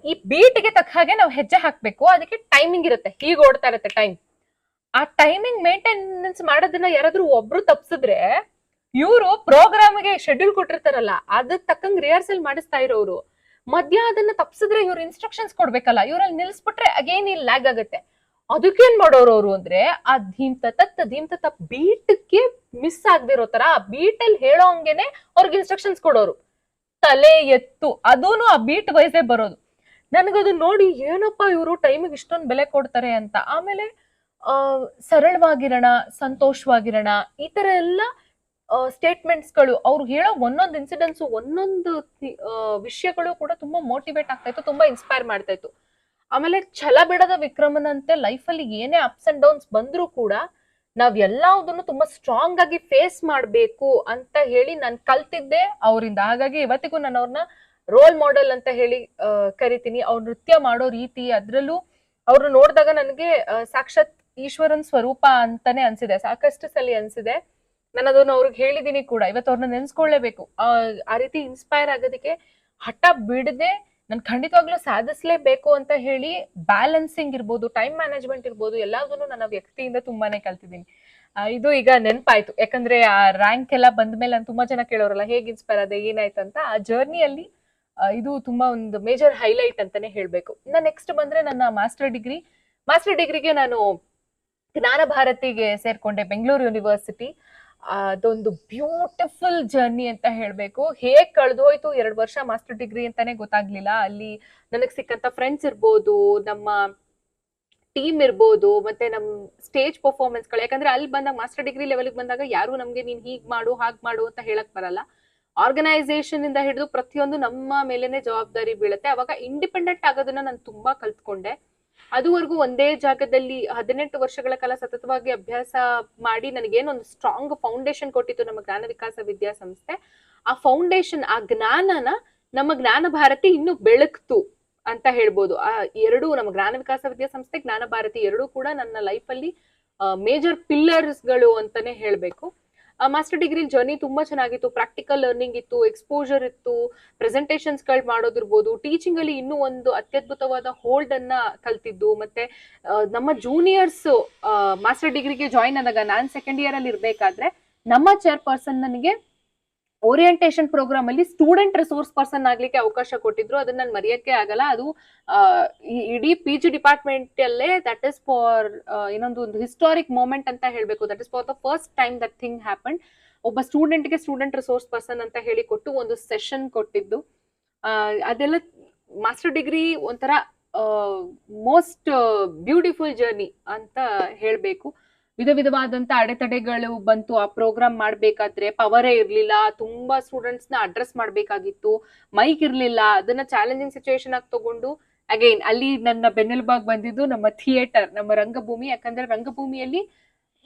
ಈ ಬೀಟ್ಗೆ ತಕ್ಕ ಹಾಗೆ ನಾವು ಹೆಜ್ಜೆ ಹಾಕ್ಬೇಕು. ಅದಕ್ಕೆ ಟೈಮಿಂಗ್ ಇರುತ್ತೆ, ಹೀಗೆ ಓಡ್ತಾ ಇರುತ್ತೆ ಟೈಮ್. ಆ ಟೈಮಿಂಗ್ ಮೇಂಟೆನೆನ್ಸ್ ಮಾಡೋದನ್ನ ಯಾರಾದ್ರೂ ಒಬ್ರು ತಪ್ಸಿದ್ರೆ, ಇವರು ಪ್ರೋಗ್ರಾಮ್ಗೆ ಶೆಡ್ಯೂಲ್ ಕೊಟ್ಟಿರ್ತಾರಲ್ಲ, ಅದಕ್ಕೆ ತಕ್ಕಂಗ್ ರಿಹರ್ಸಲ್ ಮಾಡಿಸ್ತಾ ಇರೋರು ಮಧ್ಯ ಅದನ್ನ ತಪ್ಸಿದ್ರೆ ಇವ್ರು ಇನ್ಸ್ಟ್ರಕ್ಷನ್ಸ್ ಕೊಡ್ಬೇಕಲ್ಲ, ಇವ್ರಲ್ಲಿ ನಿಲ್ಸ್ಬಿಟ್ರೆ ಅಗೇನ್ ಇಲ್ಲಿ ಲ್ಯಾಗ್ ಆಗುತ್ತೆ. ಅದಕ್ಕೇನ್ ಮಾಡೋರು ಅವರು ಅಂದ್ರೆ, ಆ ಧೀಮ್ ತತ ಬೀಟ್ಗೆ ಮಿಸ್ ಆಗದಿರೋ ತರ ಆ ಬೀಟ್ ಅಲ್ಲಿ ಹೇಳೋ ಹಂಗೇನೆ ಅವ್ರಿಗೆ ಇನ್ಸ್ಟ್ರಕ್ಷನ್ಸ್ ಕೊಡೋರು. ತಲೆ ಎತ್ತು ಅದೂನು ಆ ಬೀಟ್ ವೈಸೇ ಬರೋದು. ನನಗದು ನೋಡಿ ಏನಪ್ಪ ಇವರು ಟೈಮಿಗೆ ಇಷ್ಟೊಂದು ಬೆಲೆ ಕೊಡ್ತಾರೆ ಅಂತ. ಆಮೇಲೆ ಸರಳವಾಗಿರೋಣ, ಸಂತೋಷವಾಗಿರೋಣ, ಈ ತರ ಎಲ್ಲ ಸ್ಟೇಟ್ಮೆಂಟ್ಸ್ಗಳು, ಅವ್ರು ಹೇಳೋ ಒಂದೊಂದು ಇನ್ಸಿಡೆಂಟ್ಸ್, ಒಂದೊಂದು ವಿಷಯಗಳು ಕೂಡ ತುಂಬಾ ಮೋಟಿವೇಟ್ ಆಗ್ತಾ ಇತ್ತು, ತುಂಬಾ ಇನ್ಸ್ಪೈರ್ ಮಾಡ್ತಾ ಇತ್ತು. ಆಮೇಲೆ ಛಲ ಬಿಡದ ವಿಕ್ರಮನಂತೆ ಲೈಫಲ್ಲಿ ಏನೇ ಅಪ್ಸ್ ಅಂಡ್ ಡೌನ್ಸ್ ಬಂದ್ರೂ ಕೂಡ ನಾವ್ ಎಲ್ಲದನ್ನು ತುಂಬಾ ಸ್ಟ್ರಾಂಗ್ ಆಗಿ ಫೇಸ್ ಮಾಡ್ಬೇಕು ಅಂತ ಹೇಳಿ ನಾನು ಕಲ್ತಿದ್ದೆ ಅವರಿಂದ. ಹಾಗಾಗಿ ಇವತ್ತಿಗೂ ನಾನು ಅವ್ರನ್ನ ರೋಲ್ ಮಾಡೆಲ್ ಅಂತ ಹೇಳಿ ಕರಿತೀನಿ. ಅವ್ರ ನೃತ್ಯ ಮಾಡೋ ರೀತಿ, ಅದ್ರಲ್ಲೂ ಅವ್ರು ನೋಡಿದಾಗ ನನಗೆ ಸಾಕ್ಷಾತ್ ಈಶ್ವರನ್ ಸ್ವರೂಪ ಅಂತಾನೆ ಅನ್ಸಿದೆ, ಸಾಕಷ್ಟು ಸಲ ಅನ್ಸಿದೆ. ನಾನು ಅದನ್ನ ಅವ್ರಿಗೆ ಹೇಳಿದೀನಿ ಕೂಡ, ಇವತ್ತು ಅವ್ರನ್ನ ನೆನ್ಸ್ಕೊಳ್ಳೇಬೇಕು. ಆ ರೀತಿ ಇನ್ಸ್ಪೈರ್ ಆಗೋದಕ್ಕೆ ಹಠ ಬಿಡದೆ ನಾನು ಖಂಡಿತವಾಗ್ಲೂ ಸಾಧಿಸ್ಲೇಬೇಕು ಅಂತ ಹೇಳಿ ಬ್ಯಾಲೆನ್ಸಿಂಗ್ ಇರ್ಬೋದು, ಟೈಮ್ ಮ್ಯಾನೇಜ್ಮೆಂಟ್ ಇರ್ಬೋದು, ಎಲ್ಲದನ್ನು ನನ್ನ ವ್ಯಕ್ತಿಯಿಂದ ತುಂಬಾನೇ ಕಲ್ತಿದ್ದೀನಿ. ಇದು ಈಗ ನೆನಪಾಯ್ತು, ಯಾಕಂದ್ರೆ ಆ ರ್ಯಾಂಕ್ ಎಲ್ಲ ಬಂದ್ಮೇಲೆ ನಾನು ತುಂಬಾ ಜನ ಕೇಳೋರಲ್ಲ ಹೇಗೆ ಇನ್ಸ್ಪೈರ್ ಅದೇ ಏನಾಯ್ತು ಅಂತ. ಆ ಜರ್ನಿಯಲ್ಲಿ ಇದು ತುಂಬಾ ಒಂದು ಮೇಜರ್ ಹೈಲೈಟ್ ಅಂತಾನೆ ಹೇಳ್ಬೇಕು. ನಾನು ನೆಕ್ಸ್ಟ್ ಬಂದ್ರೆ ನನ್ನ ಮಾಸ್ಟರ್ ಡಿಗ್ರಿಗೆ ನಾನು ಜ್ಞಾನ ಭಾರತಿಗೆ ಸೇರ್ಕೊಂಡೆ, ಬೆಂಗಳೂರು ಯೂನಿವರ್ಸಿಟಿ. ಅದೊಂದು ಬ್ಯೂಟಿಫುಲ್ ಜರ್ನಿ ಅಂತ ಹೇಳ್ಬೇಕು. ಹೇಗ್ ಕಳೆದೋಯ್ತು 2 ವರ್ಷ ಮಾಸ್ಟರ್ ಡಿಗ್ರಿ ಅಂತಾನೆ ಗೊತ್ತಾಗ್ಲಿಲ್ಲ. ಅಲ್ಲಿ ನನಗ್ ಸಿಕ್ಕಂತ ಫ್ರೆಂಡ್ಸ್ ಇರ್ಬೋದು, ನಮ್ಮ ಟೀಮ್ ಇರ್ಬೋದು, ಮತ್ತೆ ನಮ್ ಸ್ಟೇಜ್ ಪರ್ಫಾರ್ಮೆನ್ಸ್ಗಳು. ಯಾಕಂದ್ರೆ ಅಲ್ಲಿ ಬಂದಾಗ ಮಾಸ್ಟರ್ ಡಿಗ್ರಿ ಲೆವೆಲ್ಗೆ ಬಂದಾಗ ಯಾರು ನಮ್ಗೆ ನೀನ್ ಹೀಗ್ ಮಾಡು ಹಾಗ್ ಮಾಡು ಅಂತ ಹೇಳಕ್ ಬರಲ್ಲ. ಆರ್ಗನೈಸೇಷನ್ ಇಂದ ಹಿಡಿದು ಪ್ರತಿಯೊಂದು ನಮ್ಮ ಮೇಲೆನೆ ಜವಾಬ್ದಾರಿ ಬೀಳುತ್ತೆ. ಅವಾಗ ಇಂಡಿಪೆಂಡೆಂಟ್ ಆಗೋದನ್ನ ನಾನು ತುಂಬಾ ಕಲ್ತ್ಕೊಂಡೆ. ಅದುವರೆಗೂ ಒಂದೇ ಜಾಗದಲ್ಲಿ 18 ವರ್ಷಗಳ ಕಾಲ ಸತತವಾಗಿ ಅಭ್ಯಾಸ ಮಾಡಿ ನನಗೇನೊಂದು ಸ್ಟ್ರಾಂಗ್ ಫೌಂಡೇಶನ್ ಕೊಟ್ಟಿತ್ತು ನಮ್ಮ ಜ್ಞಾನ ವಿಕಾಸ ವಿದ್ಯಾಸಂಸ್ಥೆ. ಆ ಫೌಂಡೇಶನ್, ಆ ಜ್ಞಾನನ ನಮ್ಮ ಜ್ಞಾನ ಭಾರತಿ ಇನ್ನು ಬೆಳಕ್ತು ಅಂತ ಹೇಳ್ಬೋದು. ಆ ಎರಡು, ನಮ್ಮ ಜ್ಞಾನ ವಿಕಾಸ ವಿದ್ಯಾಸಂಸ್ಥೆ, ಜ್ಞಾನ ಭಾರತಿ ಎರಡೂ ಕೂಡ ನನ್ನ ಲೈಫ್ ಅಲ್ಲಿ ಮೇಜರ್ ಪಿಲ್ಲರ್ಸ್ ಗಳು ಅಂತಾನೆ ಹೇಳ್ಬೇಕು. ಮಾಸ್ಟರ್ ಡಿಗ್ರಿ ಜರ್ನಿ ತುಂಬಾ ಚೆನ್ನಾಗಿತ್ತು. ಪ್ರಾಕ್ಟಿಕಲ್ ಲರ್ನಿಂಗ್ ಇತ್ತು, ಎಕ್ಸ್ಪೋಜರ್ ಇತ್ತು, ಪ್ರೆಸೆಂಟೇಷನ್ಸ್ ಗಳು ಮಾಡೋದಿರ್ಬೋದು. ಟೀಚಿಂಗ್ ಅಲ್ಲಿ ಇನ್ನೂ ಒಂದು ಅತ್ಯದ್ಭುತವಾದ ಹೋಲ್ಡ್ ಅನ್ನ ಕಲ್ತಿದ್ದು. ಮತ್ತೆ ನಮ್ಮ ಜೂನಿಯರ್ಸ್ ಮಾಸ್ಟರ್ ಡಿಗ್ರಿಗೆ ಜಾಯಿನ್ ಆದಾಗ, ನಾನ್ ಸೆಕೆಂಡ್ ಇಯರ್ ಅಲ್ಲಿ ಇರ್ಬೇಕಾದ್ರೆ ನಮ್ಮ ಚೇರ್ಪರ್ಸನ್ ನನಗೆ ಓರಿಯಂಟೇಶನ್ ಪ್ರೋಗ್ರಾಮ್ ಅಲ್ಲಿ ಸ್ಟೂಡೆಂಟ್ ರಿಸೋರ್ಸ್ ಪರ್ಸನ್ ಆಗ್ಲಿಕ್ಕೆ ಅವಕಾಶ ಕೊಟ್ಟಿದ್ರು. ಅದನ್ನ ನಾನು ಮರೆಯಕ್ಕೆ ಆಗಲ್ಲ. ಅದು ಇಡೀ PG ಡಿಪಾರ್ಟ್ಮೆಂಟ್ ಅಲ್ಲೇ ದಟ್ ಇಸ್ ಫಾರ್ ಇನ್ನೊಂದು ಹಿಸ್ಟಾರಿಕ್ ಮೂಮೆಂಟ್ ಅಂತ ಹೇಳ್ಬೇಕು. That is for the first time that thing happen. ಒಬ್ಬ ಸ್ಟೂಡೆಂಟ್ಗೆ ಸ್ಟೂಡೆಂಟ್ ರಿಸೋರ್ಸ್ ಪರ್ಸನ್ ಅಂತ ಹೇಳಿ ಕೊಟ್ಟು ಒಂದು ಸೆಷನ್ ಕೊಟ್ಟಿದ್ದು. ಅದೆಲ್ಲ ಮಾಸ್ಟರ್ ಡಿಗ್ರಿ ಒಂಥರ ಮೋಸ್ಟ್ ಬ್ಯೂಟಿಫುಲ್ ಜರ್ನಿ ಅಂತ ಹೇಳ್ಬೇಕು. ವಿಧವಾದಂತ ಅಡೆತಡೆಗಳು ಬಂತು. ಆ ಪ್ರೋಗ್ರಾಮ್ ಮಾಡ್ಬೇಕಾದ್ರೆ ಪವರೇ ಇರ್ಲಿಲ್ಲ, ತುಂಬಾ ಸ್ಟೂಡೆಂಟ್ಸ್ ನ ಅಡ್ರೆಸ್ ಮಾಡ್ಬೇಕಾಗಿತ್ತು, ಮೈಕ್ ಇರ್ಲಿಲ್ಲ. ಅದನ್ನ ಚಾಲೆಂಜಿಂಗ್ ಸಿಚುವೇಶನ್ ಆಗಿ ತಗೊಂಡು ಅಗೈನ್ ಅಲ್ಲಿ ನನ್ನ ಬೆನ್ನೆಲುಬಾಗಿ ಬಂದಿದ್ದು ನಮ್ಮ ಥಿಯೇಟರ್, ನಮ್ಮ ರಂಗಭೂಮಿ. ಯಾಕಂದ್ರೆ ರಂಗಭೂಮಿಯಲ್ಲಿ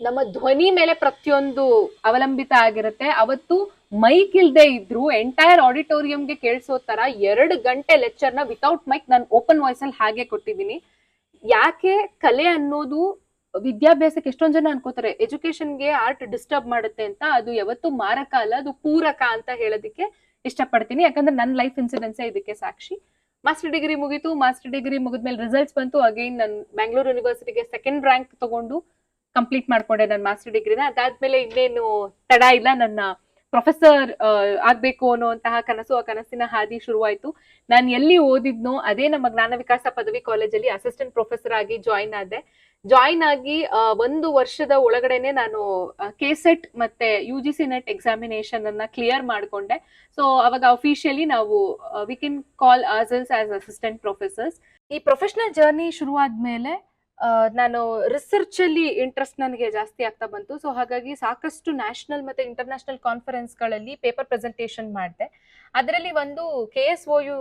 ನಮ್ಮ ಧ್ವನಿ ಮೇಲೆ ಪ್ರತಿಯೊಂದು ಅವಲಂಬಿತ ಆಗಿರುತ್ತೆ. ಅವತ್ತು ಮೈಕ್ ಇಲ್ದೆ ಇದ್ರು ಎಂಟೈರ್ ಆಡಿಟೋರಿಯಂಗೆ ಕೇಳಿಸೋ ತರ 2 ಗಂಟೆ ಲೆಕ್ಚರ್ ನ ವಿತೌಟ್ ಮೈಕ್ ನಾನು ಓಪನ್ ವಾಯ್ಸ್ ಅಲ್ಲಿ ಹಾಗೆ ಕೊಟ್ಟಿದ್ದೀನಿ. ಯಾಕೆ ಕಲೆ ಅನ್ನೋದು ವಿದ್ಯಾಭ್ಯಾಸಕ್ಕೆ ಎಷ್ಟೊಂದ್ ಜನ ಅನ್ಕೋತಾರೆ ಎಜುಕೇಶನ್ಗೆ ಆರ್ಟ್ ಡಿಸ್ಟರ್ಬ್ ಮಾಡುತ್ತೆ ಅಂತ. ಅದು ಯಾವತ್ತು ಮಾರಕ ಅಲ್ಲ, ಅದು ಪೂರಕ ಅಂತ ಹೇಳೋದಕ್ಕೆ ಇಷ್ಟಪಡ್ತೀನಿ. ಯಾಕಂದ್ರೆ ನನ್ನ ಲೈಫ್ ಇನ್ಸಿಡೆನ್ಸೇ ಇದಕ್ಕೆ ಸಾಕ್ಷಿ. ಮಾಸ್ಟರ್ ಡಿಗ್ರಿ ಮುಗೀತು. ಮಾಸ್ಟರ್ ಡಿಗ್ರಿ ಮುಗಿದ್ಮೇಲೆ ರಿಸಲ್ಟ್ಸ್ ಬಂತು. ಅಗೈನ್ ನಾನು ಬ್ಯಾಂಗ್ಳೂರ್ ಯೂನಿವರ್ಸಿಟಿಗೆ 2nd ರ್ಯಾಂಕ್ ತಗೊಂಡು ಕಂಪ್ಲೀಟ್ ಮಾಡ್ಕೊಂಡೆ ನನ್ನ ಮಾಸ್ಟರ್ ಡಿಗ್ರಿನ. ಅದಾದ್ಮೇಲೆ ಇನ್ನೇನು ತಡ ಇಲ್ಲ, ನನ್ನ ಪ್ರೊಫೆಸರ್ ಆಗ್ಬೇಕು ಅನ್ನುವಂತಹ ಕನಸು, ಆ ಕನಸಿನ ಹಾದಿ ಶುರುವಾಯ್ತು. ನಾನು ಎಲ್ಲಿ ಓದಿದ್ನೋ ಅದೇ ನಮ್ಮ ಜ್ಞಾನ ವಿಕಾಸ ಪದವಿ ಕಾಲೇಜಲ್ಲಿ ಅಸಿಸ್ಟೆಂಟ್ ಪ್ರೊಫೆಸರ್ ಆಗಿ ಜಾಯಿನ್ ಆದೆ. ಜಾಯಿನ್ ಆಗಿ 1 ವರ್ಷದ ಒಳಗಡೆನೆ ನಾನು KCET ಮತ್ತೆ UGC ನೆಟ್ ಎಕ್ಸಾಮಿನೇಷನ್ ಅನ್ನ ಕ್ಲಿಯರ್ ಮಾಡ್ಕೊಂಡೆ. ಸೊ ಅವಾಗ ಅಫಿಷಿಯಲಿ ನಾವು we can call ourselves as assistant professors. ಈ ಪ್ರೊಫೆಷನಲ್ ಜರ್ನಿ ಶುರುವಾದ್ಮೇಲೆ ನಾನು ರಿಸರ್ಚ್ ಅಲ್ಲಿ ಇಂಟ್ರೆಸ್ಟ್ ನನಗೆ ಜಾಸ್ತಿ ಆಗ್ತಾ ಬಂತು. ಸೊ ಹಾಗಾಗಿ ಸಾಕಷ್ಟು ನ್ಯಾಷನಲ್ ಮತ್ತೆ ಇಂಟರ್ನ್ಯಾಷನಲ್ ಕಾನ್ಫರೆನ್ಸ್ ಗಳಲ್ಲಿ ಪೇಪರ್ ಪ್ರೆಸೆಂಟೇಷನ್ ಮಾಡಿದೆ. ಅದರಲ್ಲಿ ಒಂದು KSOU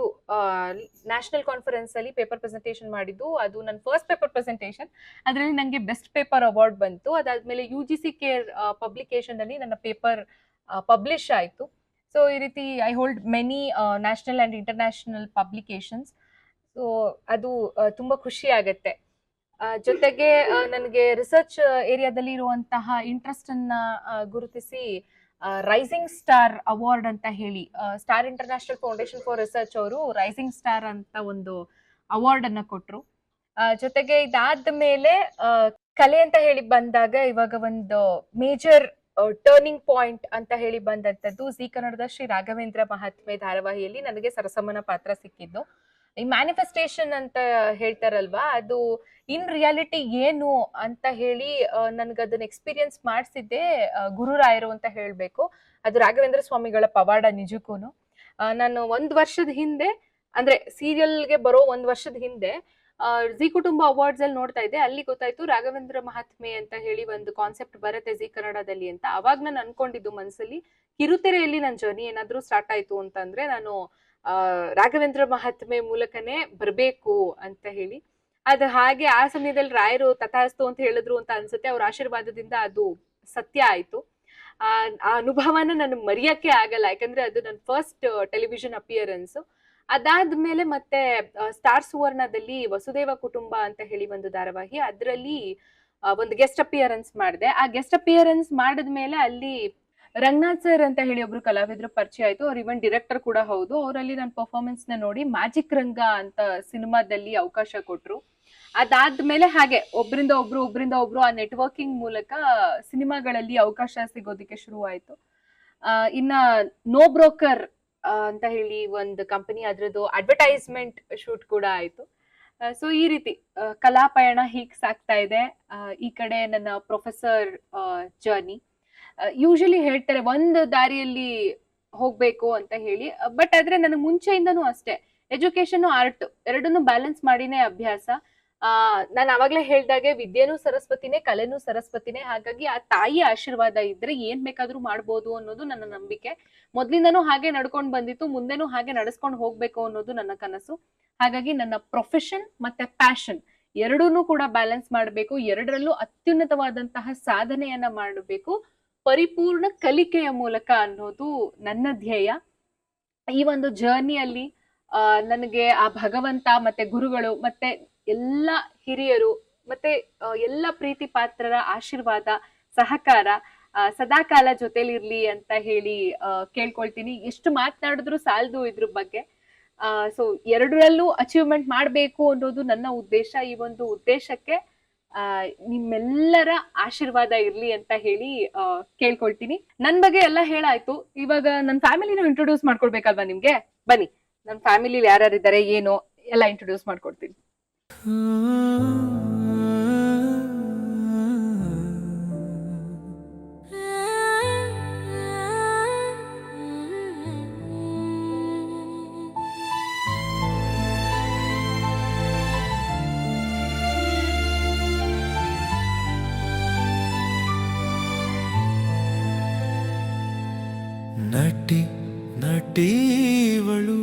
ನ್ಯಾಷನಲ್ ಕಾನ್ಫರೆನ್ಸ್ ಅಲ್ಲಿ ಪೇಪರ್ ಪ್ರೆಸೆಂಟೇಷನ್ ಮಾಡಿದ್ದು. ಅದು ನನ್ನ ಫಸ್ಟ್ ಪೇಪರ್ ಪ್ರೆಸೆಂಟೇಷನ್. ಅದರಲ್ಲಿ ನನಗೆ ಬೆಸ್ಟ್ ಪೇಪರ್ ಅವಾರ್ಡ್ ಬಂತು. ಅದಾದ್ಮೇಲೆ UGC ಕೇರ್ ಪಬ್ಲಿಕೇಶನ್ ಅಲ್ಲಿ ನನ್ನ ಪೇಪರ್ ಪಬ್ಲಿಷ್ ಆಯ್ತು. ಸೊ ಈ ರೀತಿ I hold many national and international publications. So ಅದು ತುಂಬಾ ಖುಷಿ ಆಗತ್ತೆ. ಜೊತೆಗೆ ನನಗೆ ರಿಸರ್ಚ್ ಏರಿಯಾದಲ್ಲಿ ಇರುವಂತಹ ಇಂಟ್ರೆಸ್ಟ್ ಅನ್ನ ಗುರುತಿಸಿ ರೈಸಿಂಗ್ ಸ್ಟಾರ್ ಅವಾರ್ಡ್ ಅಂತ ಹೇಳಿ star international foundation for research ಅವರು ರೈಸಿಂಗ್ ಸ್ಟಾರ್ ಅಂತ ಒಂದು ಅವಾರ್ಡ್ ಅನ್ನ ಕೊಟ್ರು. ಜೊತೆಗೆ ಇದಾದ ಮೇಲೆ ಕಲೆ ಅಂತ ಹೇಳಿ ಬಂದಾಗ ಇವಾಗ ಒಂದು ಮೇಜರ್ ಟರ್ನಿಂಗ್ ಪಾಯಿಂಟ್ ಅಂತ ಹೇಳಿ ಬಂದಂತದ್ದು ಜಿ ಕನ್ನಡದ ಶ್ರೀ ರಾಘವೇಂದ್ರ ಮಹಾತ್ಮೆ ಧಾರಾವಾಹಿಯಲ್ಲಿ ನನಗೆ ಸರಸಮ್ಮನ ಪಾತ್ರ ಸಿಕ್ಕಿದ್ದು. ಈ ಮ್ಯಾನಿಫೆಸ್ಟೇಷನ್ ಅಂತ ಹೇಳ್ತಾರಲ್ವಾ, ಅದು ಇನ್ ರಿಯಾಲಿಟಿ ಏನು ಅಂತ ಹೇಳಿ ನನ್ಗೆ ಅದನ್ನ ಎಕ್ಸ್ಪೀರಿಯನ್ಸ್ ಮಾಡಿಸಿದ್ದೆ ಗುರುರಾಯರು ಅಂತ ಹೇಳ್ಬೇಕು. ಅದು ರಾಘವೇಂದ್ರ ಸ್ವಾಮಿಗಳ ಪವಾಡ ನಿಜಕ್ಕೂನು. ನಾನು 1 ವರ್ಷದ ಹಿಂದೆ, ಅಂದ್ರೆ ಸೀರಿಯಲ್ಗೆ ಬರೋ 1 ವರ್ಷದ ಹಿಂದೆ ಜಿ ಕುಟುಂಬ ಅವಾರ್ಡ್ಸ್ ಅಲ್ಲಿ ನೋಡ್ತಾ ಇದ್ದೆ. ಅಲ್ಲಿ ಗೊತ್ತಾಯ್ತು ರಾಘವೇಂದ್ರ ಮಹಾತ್ಮೆ ಅಂತ ಹೇಳಿ ಒಂದು ಕಾನ್ಸೆಪ್ಟ್ ಬರುತ್ತೆ ಜಿ ಕನ್ನಡದಲ್ಲಿ ಅಂತ. ಅವಾಗ ನಾನು ಅನ್ಕೊಂಡಿದ್ದು ಮನ್ಸಲ್ಲಿ, ಕಿರುತೆರೆಯಲ್ಲಿ ನನ್ನ ಜರ್ನಿ ಏನಾದ್ರೂ ಸ್ಟಾರ್ಟ್ ಆಯ್ತು ಅಂತಂದ್ರೆ ನಾನು ರಾಘವೇಂದ್ರ ಮಹಾತ್ಮೆ ಮೂಲಕನೇ ಬರ್ಬೇಕು ಅಂತ ಹೇಳಿ. ಅದು ಹಾಗೆ ಆ ಸಮಯದಲ್ಲಿ ರಾಯರು ತಥಾಸ್ತು ಅಂತ ಹೇಳಿದ್ರು ಅಂತ ಅನ್ಸುತ್ತೆ. ಅವ್ರ ಆಶೀರ್ವಾದದಿಂದ ಅದು ಸತ್ಯ ಆಯ್ತು. ಆ ಅನುಭವನ ನಾನು ಮರೆಯಕ್ಕೆ ಆಗಲ್ಲ, ಯಾಕಂದ್ರೆ ಅದು ನನ್ನ ಫಸ್ಟ್ ಟೆಲಿವಿಷನ್ ಅಪಿಯರೆನ್ಸ್. ಅದಾದ್ಮೇಲೆ ಮತ್ತೆ ಸ್ಟಾರ್ ಸುವರ್ಣದಲ್ಲಿ ವಸುದೇವ ಕುಟುಂಬ ಅಂತ ಹೇಳಿ ಒಂದು ಧಾರಾವಾಹಿ, ಅದರಲ್ಲಿ ಒಂದು ಗೆಸ್ಟ್ ಅಪಿಯರೆನ್ಸ್ ಮಾಡಿದೆ. ಆ ಗೆಸ್ಟ್ ಅಪಿಯರೆನ್ಸ್ ಮಾಡಿದ್ಮೇಲೆ ಅಲ್ಲಿ ರಂಗನಾಥ್ ಸರ್ ಅಂತ ಹೇಳಿ ಒಬ್ರು ಕಲಾವಿದ್ರು ಪರಿಚಯ ಆಯ್ತು. ಅವ್ರು ಇವನ್ ಡೈರೆಕ್ಟರ್ ಕೂಡ ಹೌದು. ಅವರಲ್ಲಿ ನನ್ನ ಪರ್ಫಾರ್ಮೆನ್ಸ್ ನ ನೋಡಿ ಮ್ಯಾಜಿಕ್ ರಂಗ ಅಂತ ಸಿನಿಮಾದಲ್ಲಿ ಅವಕಾಶ ಕೊಟ್ರು. ಅದಾದ್ಮೇಲೆ ಹಾಗೆ ಒಬ್ರಿಂದ ಒಬ್ರು ಆ ನೆಟ್ವರ್ಕಿಂಗ್ ಮೂಲಕ ಸಿನಿಮಾಗಳಲ್ಲಿ ಅವಕಾಶ ಸಿಗೋದಿಕ್ಕೆ ಶುರು ಆಯ್ತು. ಇನ್ನ ನೋ ಬ್ರೋಕರ್ ಅಂತ ಹೇಳಿ ಒಂದು ಕಂಪನಿ, ಅದ್ರದ್ದು ಅಡ್ವರ್ಟೈಸ್ಮೆಂಟ್ ಶೂಟ್ ಕೂಡ ಆಯ್ತು. ಸೊ ಈ ರೀತಿ ಕಲಾ ಪಯಣ ಹೀಗ್ ಸಾಕ್ತಾ ಇದೆ. ಈ ಕಡೆ ನನ್ನ ಪ್ರೊಫೆಸರ್ ಜರ್ನಿ. ಯೂಶಲಿ ಹೇಳ್ತಾರೆ ಒಂದು ದಾರಿಯಲ್ಲಿ ಹೋಗ್ಬೇಕು ಅಂತ ಹೇಳಿ, ಬಟ್ ಆದ್ರೆ ನನಗೆ ಮುಂಚೆಯಿಂದನೂ ಅಷ್ಟೇ ಎಜುಕೇಶನ್ ಆರ್ಟ್ ಎರಡನ್ನೂ ಬ್ಯಾಲೆನ್ಸ್ ಮಾಡಿನೇ ಅಭ್ಯಾಸ. ನಾನು ಅವಾಗ್ಲೇ ಹೇಳ್ದಾಗೆ ವಿದ್ಯೆನೂ ಸರಸ್ವತಿನೇ, ಕಲೆನೂ ಸರಸ್ವತಿನೇ. ಹಾಗಾಗಿ ಆ ತಾಯಿಯ ಆಶೀರ್ವಾದ ಇದ್ರೆ ಏನ್ ಬೇಕಾದ್ರೂ ಮಾಡ್ಬೋದು ಅನ್ನೋದು ನನ್ನ ನಂಬಿಕೆ. ಮೊದ್ಲಿಂದನೂ ಹಾಗೆ ನಡ್ಕೊಂಡ್ ಬಂದಿತ್ತು, ಮುಂದೆನೂ ಹಾಗೆ ನಡೆಸ್ಕೊಂಡು ಹೋಗ್ಬೇಕು ಅನ್ನೋದು ನನ್ನ ಕನಸು. ಹಾಗಾಗಿ ನನ್ನ ಪ್ರೊಫೆಷನ್ ಮತ್ತೆ ಪ್ಯಾಷನ್ ಎರಡನ್ನೂ ಕೂಡ ಬ್ಯಾಲೆನ್ಸ್ ಮಾಡಬೇಕು, ಎರಡರಲ್ಲೂ ಅತ್ಯುನ್ನತವಾದಂತಹ ಸಾಧನೆಯನ್ನ ಮಾಡಬೇಕು ಪರಿಪೂರ್ಣ ಕಲಿಕೆಯ ಮೂಲಕ ಅನ್ನೋದು ನನ್ನ ಧ್ಯೇಯ. ಈ ಒಂದು ಜರ್ನಿಯಲ್ಲಿ ನನಗೆ ಆ ಭಗವಂತ ಮತ್ತೆ ಗುರುಗಳು ಮತ್ತೆ ಎಲ್ಲ ಹಿರಿಯರು ಮತ್ತೆ ಎಲ್ಲ ಪ್ರೀತಿ ಪಾತ್ರರ ಆಶೀರ್ವಾದ ಸಹಕಾರ ಸದಾಕಾಲ ಜೊತೆಲಿರ್ಲಿ ಅಂತ ಹೇಳಿ ಕೇಳ್ಕೊಳ್ತೀನಿ. ಎಷ್ಟು ಮಾತನಾಡಿದ್ರು ಸಾಲದು ಇದ್ರ ಬಗ್ಗೆ. ಸೊ ಎರಡರಲ್ಲೂ ಅಚೀವ್ಮೆಂಟ್ ಮಾಡ್ಬೇಕು ಅನ್ನೋದು ನನ್ನ ಉದ್ದೇಶ. ಈ ಒಂದು ಉದ್ದೇಶಕ್ಕೆ ನಿಮ್ಮೆಲ್ಲರ ಆಶೀರ್ವಾದ ಇರ್ಲಿ ಅಂತ ಹೇಳಿ ಕೇಳ್ಕೊಳ್ತೀನಿ. ನನ್ ಬಗ್ಗೆ ಎಲ್ಲ ಹೇಳಾಯ್ತು. ಇವಾಗ ನನ್ನ ಫ್ಯಾಮಿಲಿನೂ ಇಂಟ್ರೊಡ್ಯೂಸ್ ಮಾಡ್ಕೊಡ್ಬೇಕಲ್ವಾ ನಿಮ್ಗೆ? ಬನ್ನಿ, ನನ್ನ ಫ್ಯಾಮಿಲಿಲಿ ಯಾರ್ಯಾರಿದ್ದಾರೆ ಏನೋ ಎಲ್ಲ ಇಂಟ್ರೊಡ್ಯೂಸ್ ಮಾಡ್ಕೊಡ್ತೀನಿ. ನಟಿ ನಟೀವಳು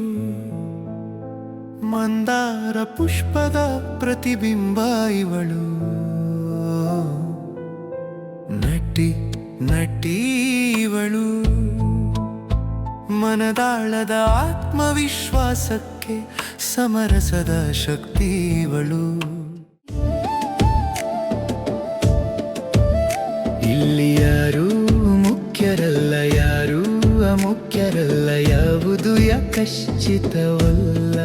ಮಂದಾರ ಪುಷ್ಪದ ಪ್ರತಿಬಿಂಬ ಇವಳು. ನಟಿ ನಟೀವಳು ಮನದಾಳದ ಆತ್ಮವಿಶ್ವಾಸಕ್ಕೆ ಸಮರಸದ ಶಕ್ತಿ ಇವಳು. ಇಲ್ಲಿ ಯಾರು ಮುಖ್ಯರಲ್ಲ, ಯಾರು ಅಮುಖ್ಯರಲ್ಲ, ಯಾವುದು ಯಾಕಶ್ಚಿತವಲ್ಲ.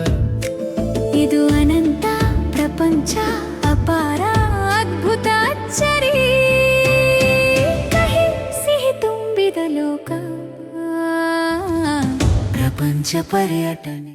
ಇದು ಅನಂತ ಪ್ರಪಂಚ ಅಪಾರ ಅದ್ಭುತ ಅಚ್ಚರಿ, ಕಹಿ ಸಿಹಿ ತುಂಬಿದ ಲೋಕ ಪ್ರಪಂಚ ಪರ್ಯಟನೆ.